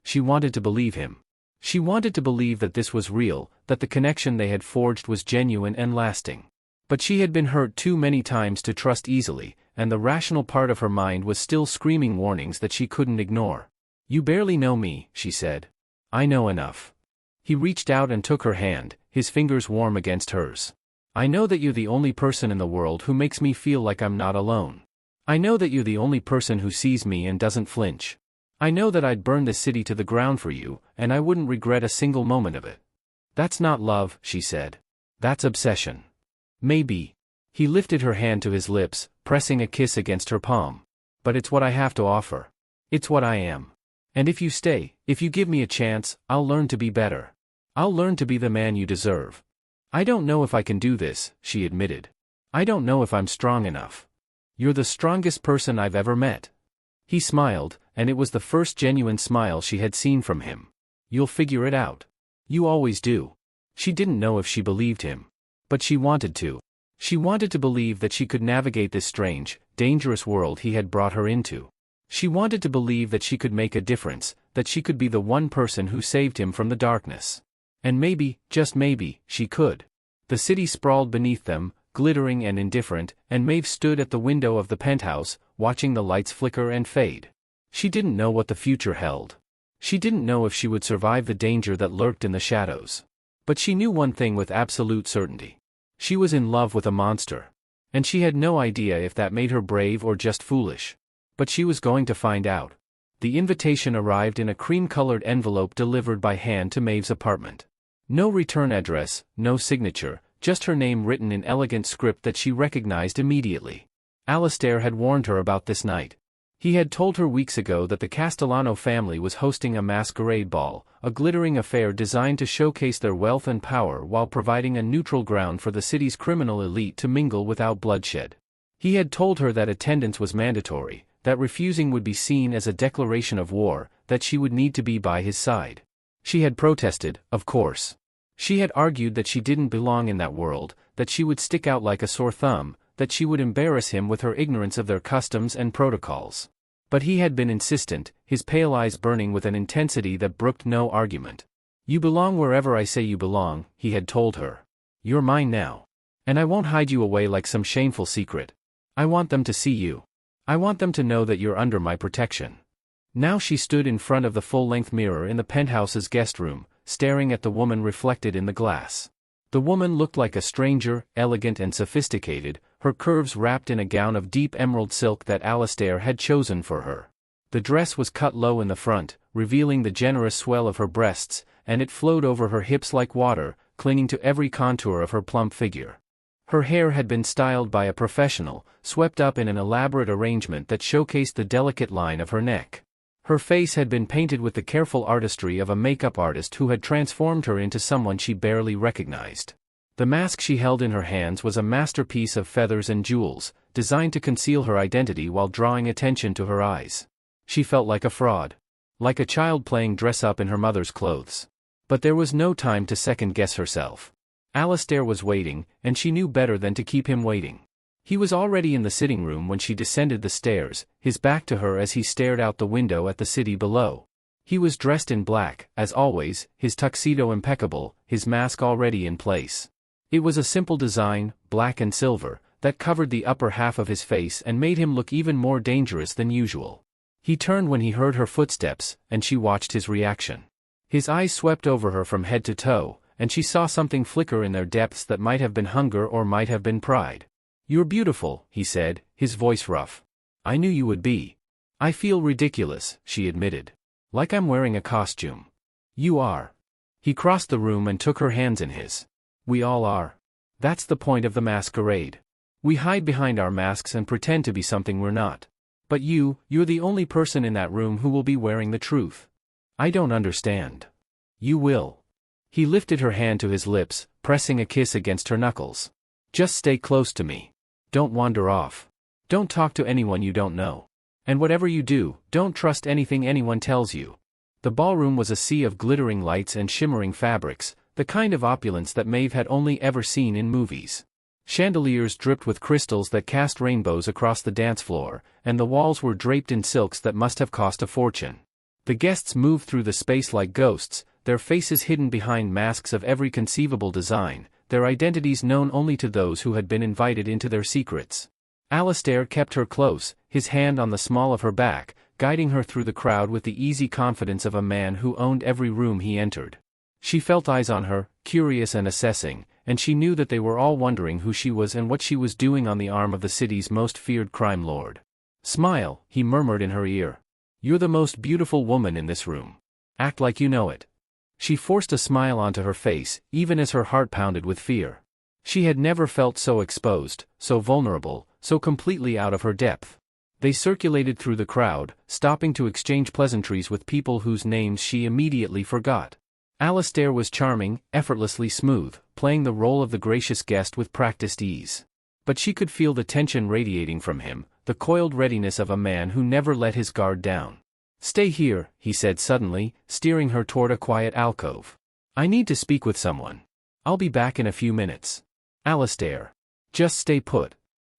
She wanted to believe him. She wanted to believe that this was real, that the connection they had forged was genuine and lasting. But she had been hurt too many times to trust easily, and the rational part of her mind was still screaming warnings that she couldn't ignore. You barely know me, she said. I know enough. He reached out and took her hand, his fingers warm against hers. I know that you're the only person in the world who makes me feel like I'm not alone. I know that you're the only person who sees me and doesn't flinch. I know that I'd burn this city to the ground for you, and I wouldn't regret a single moment of it. That's not love, she said. That's obsession. Maybe. He lifted her hand to his lips, pressing a kiss against her palm. But it's what I have to offer. It's what I am. And if you stay, if you give me a chance, I'll learn to be better. I'll learn to be the man you deserve. I don't know if I can do this, she admitted. I don't know if I'm strong enough. You're the strongest person I've ever met. He smiled, and it was the first genuine smile she had seen from him. You'll figure it out. You always do. She didn't know if she believed him. But she wanted to. She wanted to believe that she could navigate this strange, dangerous world he had brought her into. She wanted to believe that she could make a difference, that she could be the one person who saved him from the darkness. And maybe, just maybe, she could. The city sprawled beneath them, glittering and indifferent, and Maeve stood at the window of the penthouse, watching the lights flicker and fade. She didn't know what the future held. She didn't know if she would survive the danger that lurked in the shadows. But she knew one thing with absolute certainty. She was in love with a monster. And she had no idea if that made her brave or just foolish. But she was going to find out. The invitation arrived in a cream-colored envelope delivered by hand to Maeve's apartment. No return address, no signature, just her name written in elegant script that she recognized immediately. Alistair had warned her about this night. He had told her weeks ago that the Castellano family was hosting a masquerade ball, a glittering affair designed to showcase their wealth and power while providing a neutral ground for the city's criminal elite to mingle without bloodshed. He had told her that attendance was mandatory, that refusing would be seen as a declaration of war, that she would need to be by his side. She had protested, of course. She had argued that she didn't belong in that world, that she would stick out like a sore thumb, that she would embarrass him with her ignorance of their customs and protocols. But he had been insistent, his pale eyes burning with an intensity that brooked no argument. "You belong wherever I say you belong," he had told her. "You're mine now. And I won't hide you away like some shameful secret. I want them to see you. I want them to know that you're under my protection." Now she stood in front of the full-length mirror in the penthouse's guest room, staring at the woman reflected in the glass. The woman looked like a stranger, elegant and sophisticated, her curves wrapped in a gown of deep emerald silk that Alistair had chosen for her. The dress was cut low in the front, revealing the generous swell of her breasts, and it flowed over her hips like water, clinging to every contour of her plump figure. Her hair had been styled by a professional, swept up in an elaborate arrangement that showcased the delicate line of her neck. Her face had been painted with the careful artistry of a makeup artist who had transformed her into someone she barely recognized. The mask she held in her hands was a masterpiece of feathers and jewels, designed to conceal her identity while drawing attention to her eyes. She felt like a fraud. Like a child playing dress-up in her mother's clothes. But there was no time to second-guess herself. Alistair was waiting, and she knew better than to keep him waiting. He was already in the sitting room when she descended the stairs, his back to her as he stared out the window at the city below. He was dressed in black, as always, his tuxedo impeccable, his mask already in place. It was a simple design, black and silver, that covered the upper half of his face and made him look even more dangerous than usual. He turned when he heard her footsteps, and she watched his reaction. His eyes swept over her from head to toe, and she saw something flicker in their depths that might have been hunger or might have been pride. "You're beautiful," he said, his voice rough. "I knew you would be." "I feel ridiculous," she admitted. "Like I'm wearing a costume." "You are." He crossed the room and took her hands in his. "We all are. That's the point of the masquerade. We hide behind our masks and pretend to be something we're not. But you're the only person in that room who will be wearing the truth." "I don't understand." "You will." He lifted her hand to his lips, pressing a kiss against her knuckles. "Just stay close to me. Don't wander off. Don't talk to anyone you don't know. And whatever you do, don't trust anything anyone tells you." The ballroom was a sea of glittering lights and shimmering fabrics, the kind of opulence that Maeve had only ever seen in movies. Chandeliers dripped with crystals that cast rainbows across the dance floor, and the walls were draped in silks that must have cost a fortune. The guests moved through the space like ghosts, their faces hidden behind masks of every conceivable design, their identities known only to those who had been invited into their secrets. Alistair kept her close, his hand on the small of her back, guiding her through the crowd with the easy confidence of a man who owned every room he entered. She felt eyes on her, curious and assessing, and she knew that they were all wondering who she was and what she was doing on the arm of the city's most feared crime lord. "Smile," he murmured in her ear. "You're the most beautiful woman in this room. Act like you know it." She forced a smile onto her face, even as her heart pounded with fear. She had never felt so exposed, so vulnerable, so completely out of her depth. They circulated through the crowd, stopping to exchange pleasantries with people whose names she immediately forgot. Alistair was charming, effortlessly smooth, playing the role of the gracious guest with practiced ease. But she could feel the tension radiating from him, the coiled readiness of a man who never let his guard down. "Stay here," he said suddenly, steering her toward a quiet alcove. "I need to speak with someone. I'll be back in a few minutes." "Alistair. Just stay put."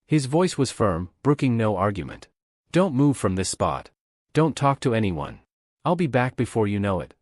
His voice was firm, brooking no argument. "Don't move from this spot. Don't talk to anyone. I'll be back before you know it."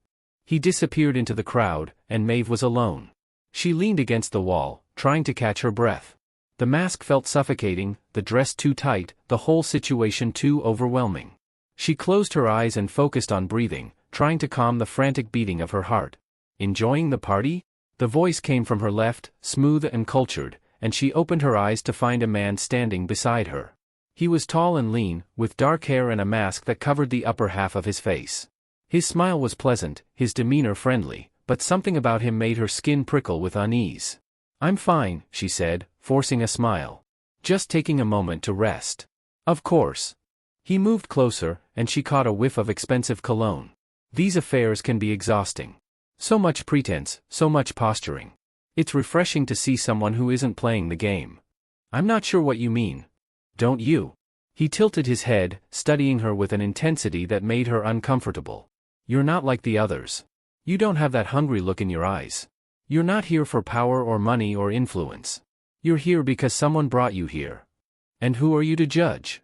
He disappeared into the crowd, and Maeve was alone. She leaned against the wall, trying to catch her breath. The mask felt suffocating, the dress too tight, the whole situation too overwhelming. She closed her eyes and focused on breathing, trying to calm the frantic beating of her heart. Enjoying the party? The voice came from her left, smooth and cultured, and she opened her eyes to find a man standing beside her. He was tall and lean, with dark hair and a mask that covered the upper half of his face. His smile was pleasant, his demeanor friendly, but something about him made her skin prickle with unease. "I'm fine," she said, forcing a smile. "Just taking a moment to rest." "Of course." He moved closer, and she caught a whiff of expensive cologne. These affairs can be exhausting. So much pretense, so much posturing. It's refreshing to see someone who isn't playing the game. "I'm not sure what you mean." "Don't you?" He tilted his head, studying her with an intensity that made her uncomfortable. "You're not like the others. You don't have that hungry look in your eyes. You're not here for power or money or influence. You're here because someone brought you here. And who are you to judge?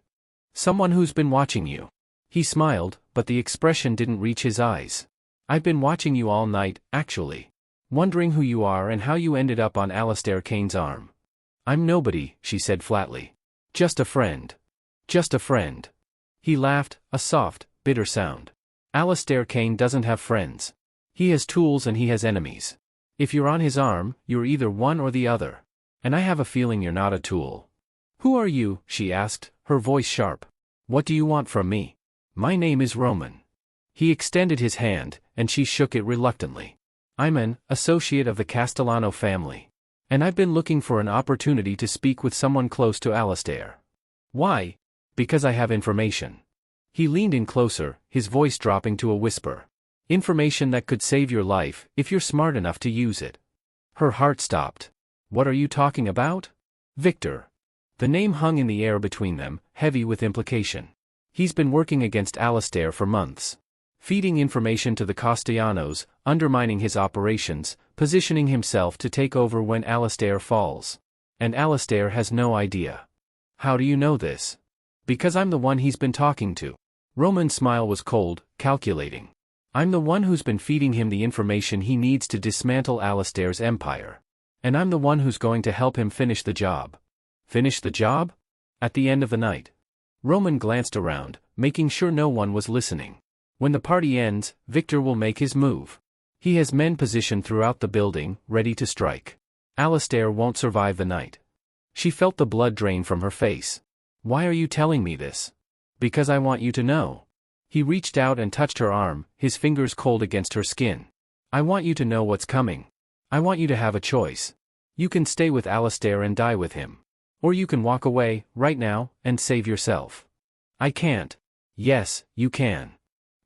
Someone who's been watching you." He smiled, but the expression didn't reach his eyes. "I've been watching you all night, actually. Wondering who you are and how you ended up on Alistair Kane's arm." "I'm nobody," she said flatly. "Just a friend. Just a friend." He laughed, a soft, bitter sound. "Alistair Kane doesn't have friends. He has tools and he has enemies. If you're on his arm, you're either one or the other. And I have a feeling you're not a tool." "Who are you?" she asked, her voice sharp. "What do you want from me?" "My name is Roman." He extended his hand, and she shook it reluctantly. "I'm an associate of the Castellano family. And I've been looking for an opportunity to speak with someone close to Alistair." "Why?" "Because I have information." He leaned in closer, his voice dropping to a whisper. "Information that could save your life, if you're smart enough to use it." Her heart stopped. "What are you talking about?" "Victor." The name hung in the air between them, heavy with implication. "He's been working against Alistair for months. Feeding information to the Castellanos, undermining his operations, positioning himself to take over when Alistair falls. And Alistair has no idea." "How do you know this?" "Because I'm the one he's been talking to." Roman's smile was cold, calculating. "I'm the one who's been feeding him the information he needs to dismantle Alistair's empire. And I'm the one who's going to help him finish the job." "Finish the job?" "At the end of the night." Roman glanced around, making sure no one was listening. "When the party ends, Victor will make his move. He has men positioned throughout the building, ready to strike. Alistair won't survive the night." She felt the blood drain from her face. "Why are you telling me this?" "Because I want you to know." He reached out and touched her arm, his fingers cold against her skin. "I want you to know what's coming. I want you to have a choice. You can stay with Alistair and die with him. Or you can walk away, right now, and save yourself." "I can't." "Yes, you can."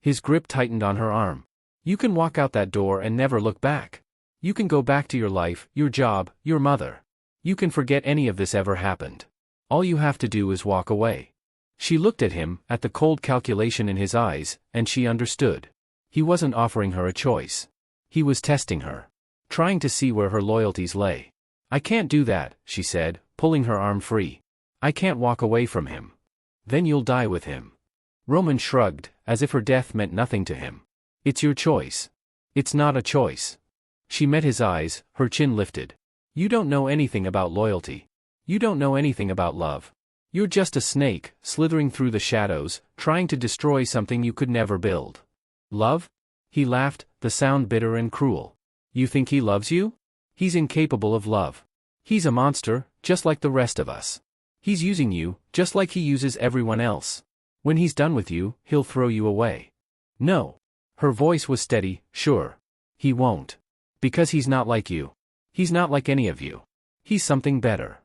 His grip tightened on her arm. "You can walk out that door and never look back. You can go back to your life, your job, your mother. You can forget any of this ever happened. All you have to do is walk away." She looked at him, at the cold calculation in his eyes, and she understood. He wasn't offering her a choice. He was testing her. Trying to see where her loyalties lay. "I can't do that," she said, pulling her arm free. "I can't walk away from him." "Then you'll die with him." Roman shrugged, as if her death meant nothing to him. "It's your choice." "It's not a choice." She met his eyes, her chin lifted. "You don't know anything about loyalty. You don't know anything about love. You're just a snake, slithering through the shadows, trying to destroy something you could never build." "Love?" He laughed, the sound bitter and cruel. "You think he loves you? He's incapable of love. He's a monster, just like the rest of us. He's using you, just like he uses everyone else. When he's done with you, he'll throw you away." "No." Her voice was steady, sure. "He won't. Because he's not like you. He's not like any of you. He's something better.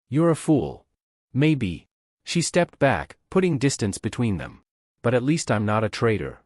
You're a fool." "Maybe." She stepped back, putting distance between them. "But at least I'm not a traitor."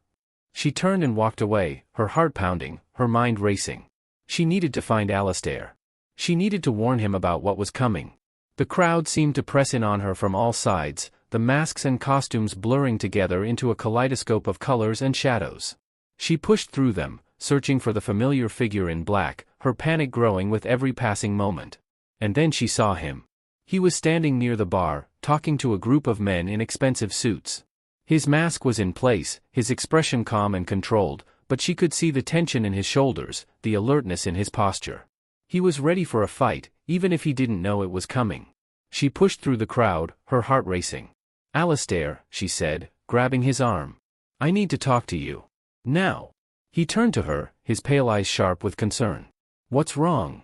She turned and walked away, her heart pounding, her mind racing. She needed to find Alistair. She needed to warn him about what was coming. The crowd seemed to press in on her from all sides, the masks and costumes blurring together into a kaleidoscope of colors and shadows. She pushed through them, searching for the familiar figure in black, her panic growing with every passing moment. And then she saw him. He was standing near the bar, talking to a group of men in expensive suits. His mask was in place, his expression calm and controlled, but she could see the tension in his shoulders, the alertness in his posture. He was ready for a fight, even if he didn't know it was coming. She pushed through the crowd, her heart racing. "Alistair," she said, grabbing his arm. "I need to talk to you. Now." He turned to her, his pale eyes sharp with concern. "What's wrong?"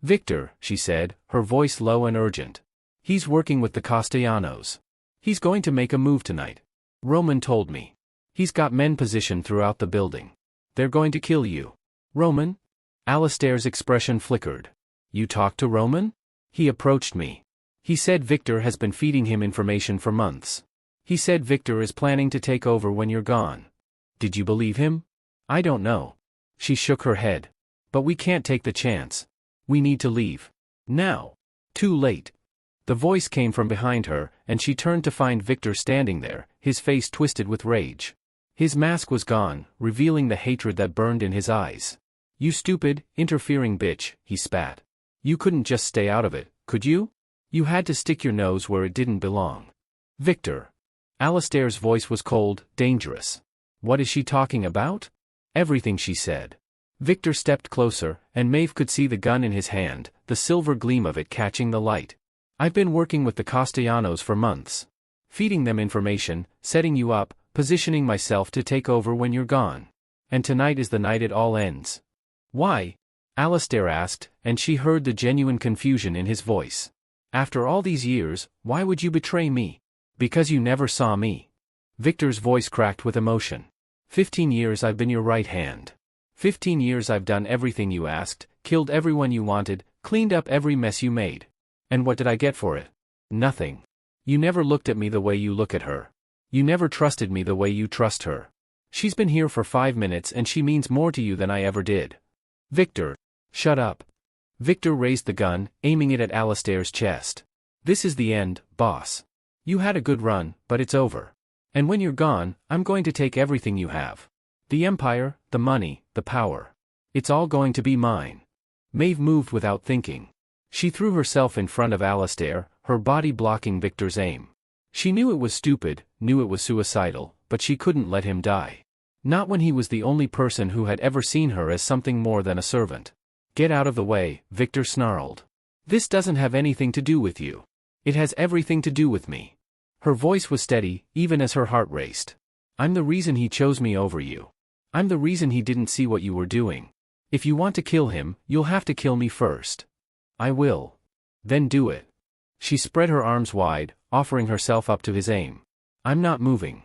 "Victor," she said, her voice low and urgent. "He's working with the Castellanos. He's going to make a move tonight. Roman told me. He's got men positioned throughout the building. They're going to kill you." "Roman?" Alistair's expression flickered. "You talked to Roman?" "He approached me. He said Victor has been feeding him information for months. He said Victor is planning to take over when you're gone." "Did you believe him?" "I don't know." She shook her head. "But we can't take the chance. We need to leave. Now." "Too late." The voice came from behind her, and she turned to find Victor standing there, his face twisted with rage. His mask was gone, revealing the hatred that burned in his eyes. "You stupid, interfering bitch," he spat. "You couldn't just stay out of it, could you? You had to stick your nose where it didn't belong." "Victor." Alistair's voice was cold, dangerous. "What is she talking about?" "Everything she said." Victor stepped closer, and Maeve could see the gun in his hand, the silver gleam of it catching the light. "I've been working with the Castellanos for months. Feeding them information, setting you up, positioning myself to take over when you're gone. And tonight is the night it all ends." "Why?" Alistair asked, and she heard the genuine confusion in his voice. "After all these years, why would you betray me?" "Because you never saw me." Victor's voice cracked with emotion. 15 years I've been your right hand. 15 years I've done everything you asked, killed everyone you wanted, cleaned up every mess you made. And what did I get for it? Nothing. You never looked at me the way you look at her. You never trusted me the way you trust her. She's been here for 5 minutes and she means more to you than I ever did." "Victor." "Shut up." Victor raised the gun, aiming it at Alistair's chest. "This is the end, boss. You had a good run, but it's over. And when you're gone, I'm going to take everything you have. The empire, the money, the power. It's all going to be mine." Maeve moved without thinking. She threw herself in front of Alistair, her body blocking Victor's aim. She knew it was stupid, knew it was suicidal, but she couldn't let him die. Not when he was the only person who had ever seen her as something more than a servant. "Get out of the way," Victor snarled. "This doesn't have anything to do with you. It has everything to do with me." Her voice was steady, even as her heart raced. "I'm the reason he chose me over you. I'm the reason he didn't see what you were doing. If you want to kill him, you'll have to kill me first." "I will." "Then do it." She spread her arms wide, offering herself up to his aim. "I'm not moving."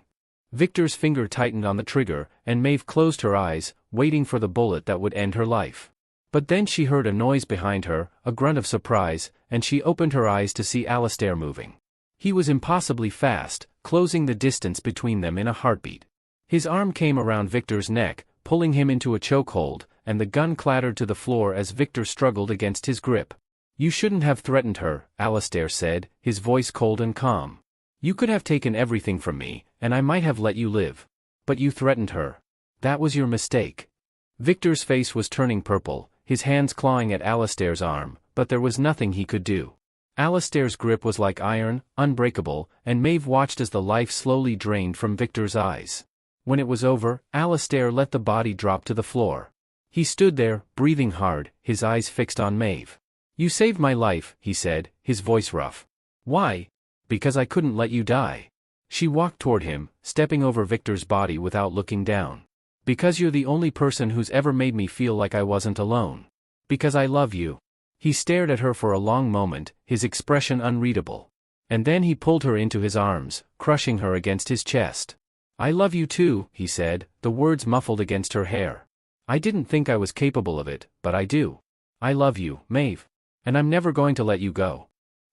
Victor's finger tightened on the trigger, and Maeve closed her eyes, waiting for the bullet that would end her life. But then she heard a noise behind her, a grunt of surprise, and she opened her eyes to see Alistair moving. He was impossibly fast, closing the distance between them in a heartbeat. His arm came around Victor's neck, pulling him into a chokehold, and the gun clattered to the floor as Victor struggled against his grip. "You shouldn't have threatened her," Alistair said, his voice cold and calm. "You could have taken everything from me, and I might have let you live. But you threatened her. That was your mistake." Victor's face was turning purple, his hands clawing at Alistair's arm, but there was nothing he could do. Alistair's grip was like iron, unbreakable, and Maeve watched as the life slowly drained from Victor's eyes. When it was over, Alistair let the body drop to the floor. He stood there, breathing hard, his eyes fixed on Maeve. "You saved my life," he said, his voice rough. "Why?" "Because I couldn't let you die." She walked toward him, stepping over Victor's body without looking down. "Because you're the only person who's ever made me feel like I wasn't alone. Because I love you." He stared at her for a long moment, his expression unreadable. And then he pulled her into his arms, crushing her against his chest. "I love you too," he said, the words muffled against her hair. "I didn't think I was capable of it, but I do. I love you, Maeve. And I'm never going to let you go."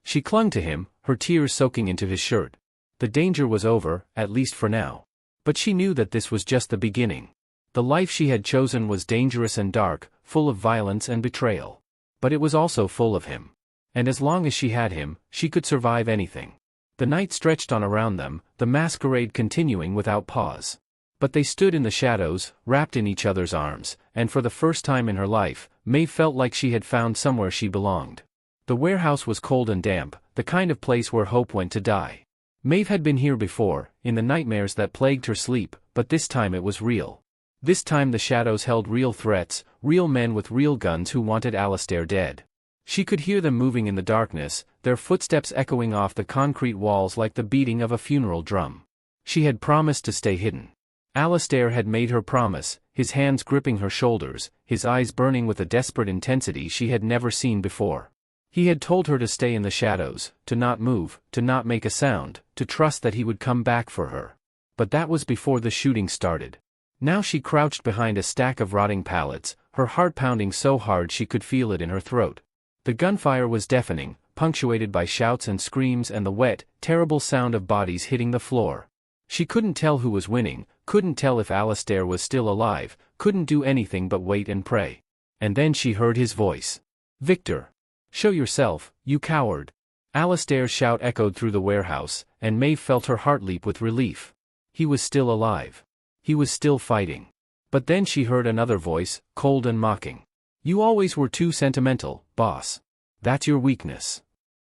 She clung to him, her tears soaking into his shirt. The danger was over, at least for now. But she knew that this was just the beginning. The life she had chosen was dangerous and dark, full of violence and betrayal. But it was also full of him. And as long as she had him, she could survive anything. The night stretched on around them, the masquerade continuing without pause. But they stood in the shadows, wrapped in each other's arms, and for the first time in her life, Maeve felt like she had found somewhere she belonged. The warehouse was cold and damp, the kind of place where hope went to die. Maeve had been here before, in the nightmares that plagued her sleep, but this time it was real. This time the shadows held real threats, real men with real guns who wanted Alistair dead. She could hear them moving in the darkness, their footsteps echoing off the concrete walls like the beating of a funeral drum. She had promised to stay hidden. Alistair had made her promise, his hands gripping her shoulders, his eyes burning with a desperate intensity she had never seen before. He had told her to stay in the shadows, to not move, to not make a sound, to trust that he would come back for her. But that was before the shooting started. Now she crouched behind a stack of rotting pallets, her heart pounding so hard she could feel it in her throat. The gunfire was deafening, punctuated by shouts and screams and the wet, terrible sound of bodies hitting the floor. She couldn't tell who was winning, couldn't tell if Alistair was still alive, couldn't do anything but wait and pray. And then she heard his voice. "Victor! Show yourself, you coward!" Alistair's shout echoed through the warehouse, and Maeve felt her heart leap with relief. He was still alive. He was still fighting. But then she heard another voice, cold and mocking. "You always were too sentimental, boss. That's your weakness.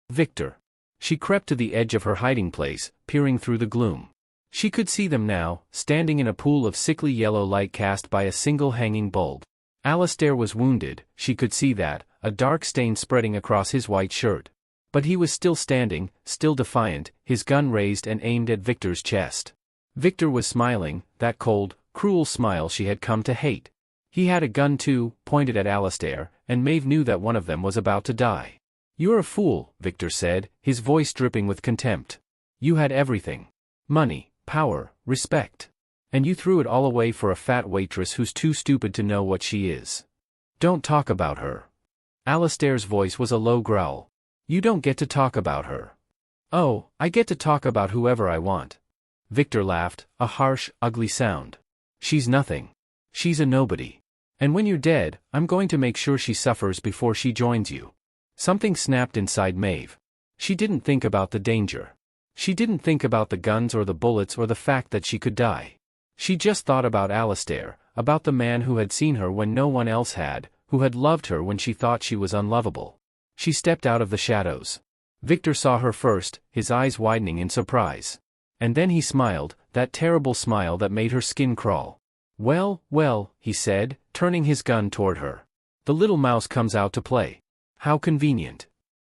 Victor." She crept to the edge of her hiding place, peering through the gloom. She could see them now, standing in a pool of sickly yellow light cast by a single hanging bulb. Alistair was wounded, she could see that, a dark stain spreading across his white shirt. But he was still standing, still defiant, his gun raised and aimed at Victor's chest. Victor was smiling, that cold, cruel smile she had come to hate. He had a gun too, pointed at Alistair, and Maeve knew that one of them was about to die. "You're a fool," Victor said, his voice dripping with contempt. "You had everything. Money, power, respect. And you threw it all away for a fat waitress who's too stupid to know what she is. Don't talk about her." Alistair's voice was a low growl. "You don't get to talk about her." "Oh, I get to talk about whoever I want." Victor laughed, a harsh, ugly sound. "She's nothing. She's a nobody. And when you're dead, I'm going to make sure she suffers before she joins you." Something snapped inside Maeve. She didn't think about the danger. She didn't think about the guns or the bullets or the fact that she could die. She just thought about Alistair, about the man who had seen her when no one else had, who had loved her when she thought she was unlovable. She stepped out of the shadows. Victor saw her first, his eyes widening in surprise. And then he smiled, that terrible smile that made her skin crawl. "Well, well," he said, turning his gun toward her. "The little mouse comes out to play. How convenient."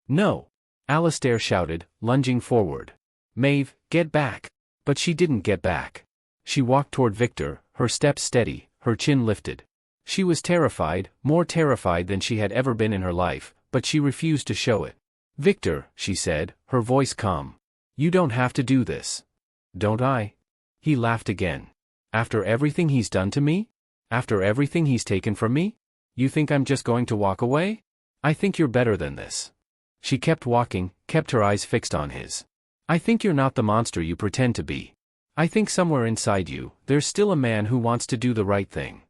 "No!" Alistair shouted, lunging forward. "Maeve, get back!" But she didn't get back. She walked toward Victor, her steps steady, her chin lifted. She was terrified, more terrified than she had ever been in her life, but she refused to show it. "Victor," she said, her voice calm. "You don't have to do this." "Don't I?" He laughed again. "After everything he's done to me? After everything he's taken from me? You think I'm just going to walk away? I think you're better than this." She kept walking, kept her eyes fixed on his. "I think you're not the monster you pretend to be. I think somewhere inside you, there's still a man who wants to do the right thing.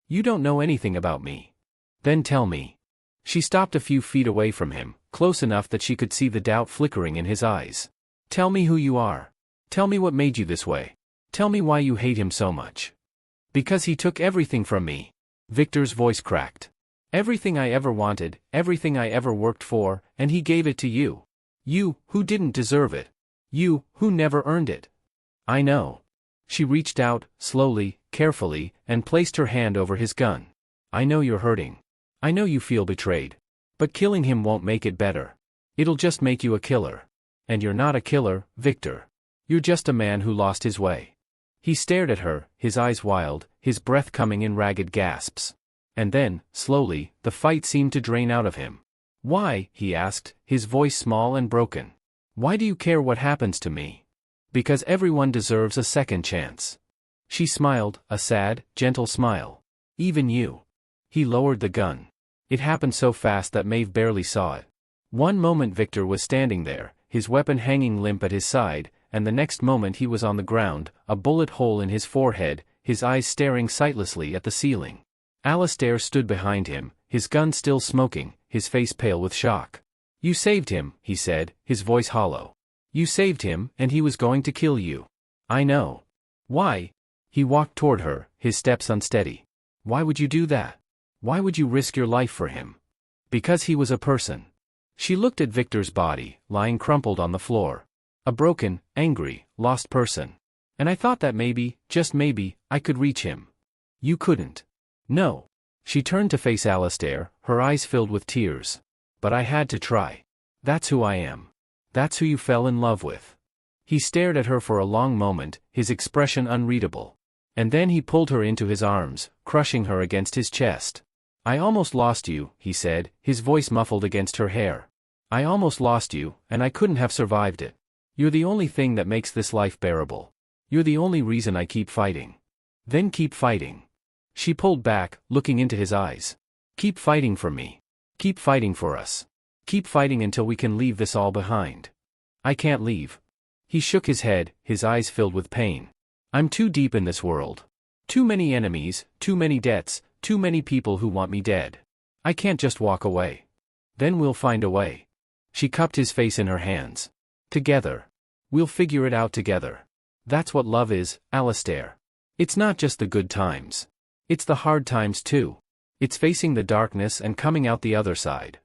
You don't know anything about me. Then tell me." She stopped a few feet away from him, close enough that she could see the doubt flickering in his eyes. "Tell me who you are. Tell me what made you this way. Tell me why you hate him so much." "Because he took everything from me." Victor's voice cracked. "Everything I ever wanted, everything I ever worked for, and he gave it to you. You, who didn't deserve it. You, who never earned it." "I know." She reached out, slowly, carefully, and placed her hand over his gun. "I know you're hurting. I know you feel betrayed. But killing him won't make it better. It'll just make you a killer. And you're not a killer, Victor. You're just a man who lost his way." He stared at her, his eyes wild, his breath coming in ragged gasps. And then, slowly, the fight seemed to drain out of him. "Why?" he asked, his voice small and broken. "Why do you care what happens to me?" "Because everyone deserves a second chance." She smiled, a sad, gentle smile. "Even you." He lowered the gun. It happened so fast that Maeve barely saw it. One moment Victor was standing there, his weapon hanging limp at his side, and the next moment he was on the ground, a bullet hole in his forehead, his eyes staring sightlessly at the ceiling. Alistair stood behind him, his gun still smoking, his face pale with shock. "You saved him," he said, his voice hollow. "You saved him, and he was going to kill you." "I know." "Why?" He walked toward her, his steps unsteady. "Why would you do that? Why would you risk your life for him?" "Because he was a person." She looked at Victor's body, lying crumpled on the floor. "A broken, angry, lost person. And I thought that maybe, just maybe, I could reach him." "You couldn't." "No." She turned to face Alistair, her eyes filled with tears. but I had to try. That's who I am. That's who you fell in love with. He stared at her for a long moment, his expression unreadable. And then he pulled her into his arms, crushing her against his chest. I almost lost you, he said, his voice muffled against her hair. I almost lost you, and I couldn't have survived it. You're the only thing that makes this life bearable. You're the only reason I keep fighting. Then keep fighting. She pulled back, looking into his eyes. Keep fighting for me. Keep fighting for us. Keep fighting until we can leave this all behind. I can't leave. He shook his head, his eyes filled with pain. I'm too deep in this world. Too many enemies, too many debts, too many people who want me dead. I can't just walk away. Then we'll find a way. She cupped his face in her hands. Together. We'll figure it out together. That's what love is, Alistair. It's not just the good times. It's the hard times too. It's facing the darkness and coming out the other side.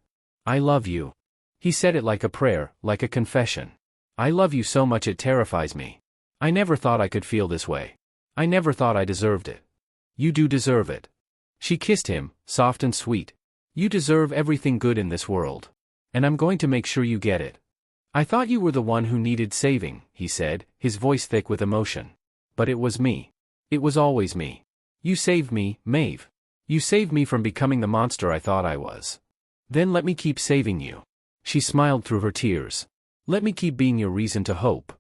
I love you. He said it like a prayer, like a confession. I love you so much it terrifies me. I never thought I could feel this way. I never thought I deserved it. You do deserve it. She kissed him, soft and sweet. You deserve everything good in this world. And I'm going to make sure you get it. I thought you were the one who needed saving, he said, his voice thick with emotion. But it was me. It was always me. You saved me, Maeve. You saved me from becoming the monster I thought I was. Then let me keep saving you. She smiled through her tears. Let me keep being your reason to hope.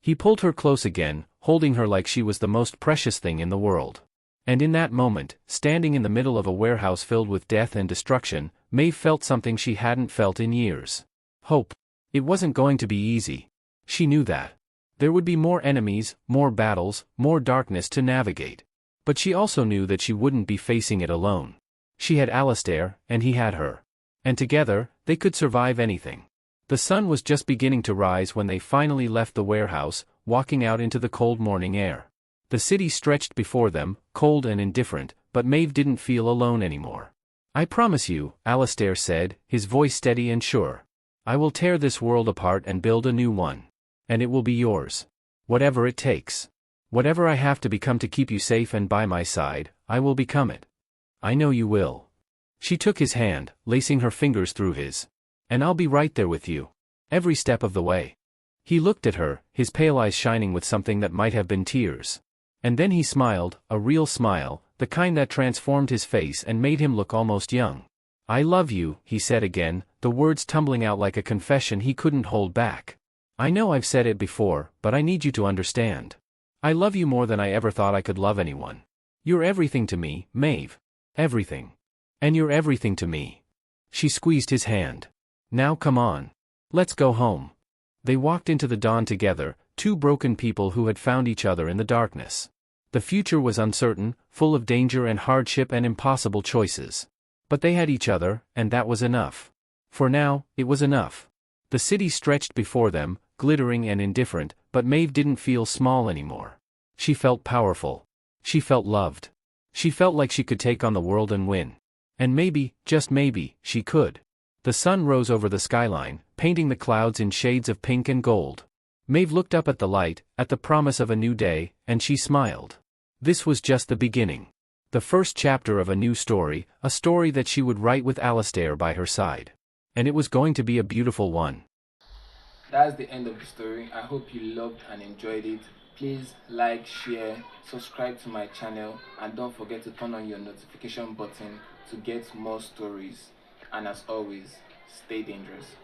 He pulled her close again, holding her like she was the most precious thing in the world. And in that moment, standing in the middle of a warehouse filled with death and destruction, Maeve felt something she hadn't felt in years. Hope. It wasn't going to be easy. She knew that. There would be more enemies, more battles, more darkness to navigate. But she also knew that she wouldn't be facing it alone. She had Alistair, and he had her. And together, they could survive anything. The sun was just beginning to rise when they finally left the warehouse, walking out into the cold morning air. The city stretched before them, cold and indifferent, but Maeve didn't feel alone anymore. I promise you, Alistair said, his voice steady and sure. I will tear this world apart and build a new one. And it will be yours. Whatever it takes. Whatever I have to become to keep you safe and by my side, I will become it. I know you will. She took his hand, lacing her fingers through his. And I'll be right there with you. Every step of the way. He looked at her, his pale eyes shining with something that might have been tears. And then he smiled, a real smile, the kind that transformed his face and made him look almost young. I love you, he said again, the words tumbling out like a confession he couldn't hold back. I know I've said it before, but I need you to understand. I love you more than I ever thought I could love anyone. You're everything to me, Maeve. Everything. And you're everything to me. She squeezed his hand. Now come on. Let's go home. They walked into the dawn together, two broken people who had found each other in the darkness. The future was uncertain, full of danger and hardship and impossible choices. But they had each other, and that was enough. For now, it was enough. The city stretched before them, glittering and indifferent, but Maeve didn't feel small anymore. She felt powerful. She felt loved. She felt like she could take on the world and win. And maybe, just maybe, she could. The sun rose over the skyline, painting the clouds in shades of pink and gold. Maeve looked up at the light, at the promise of a new day, and she smiled. This was just the beginning. The first chapter of a new story, a story that she would write with Alistair by her side. And it was going to be a beautiful one. That's the end of the story. I hope you loved and enjoyed it. Please like, share, subscribe to my channel, and don't forget to turn on your notification button to get more stories. And as always, stay dangerous.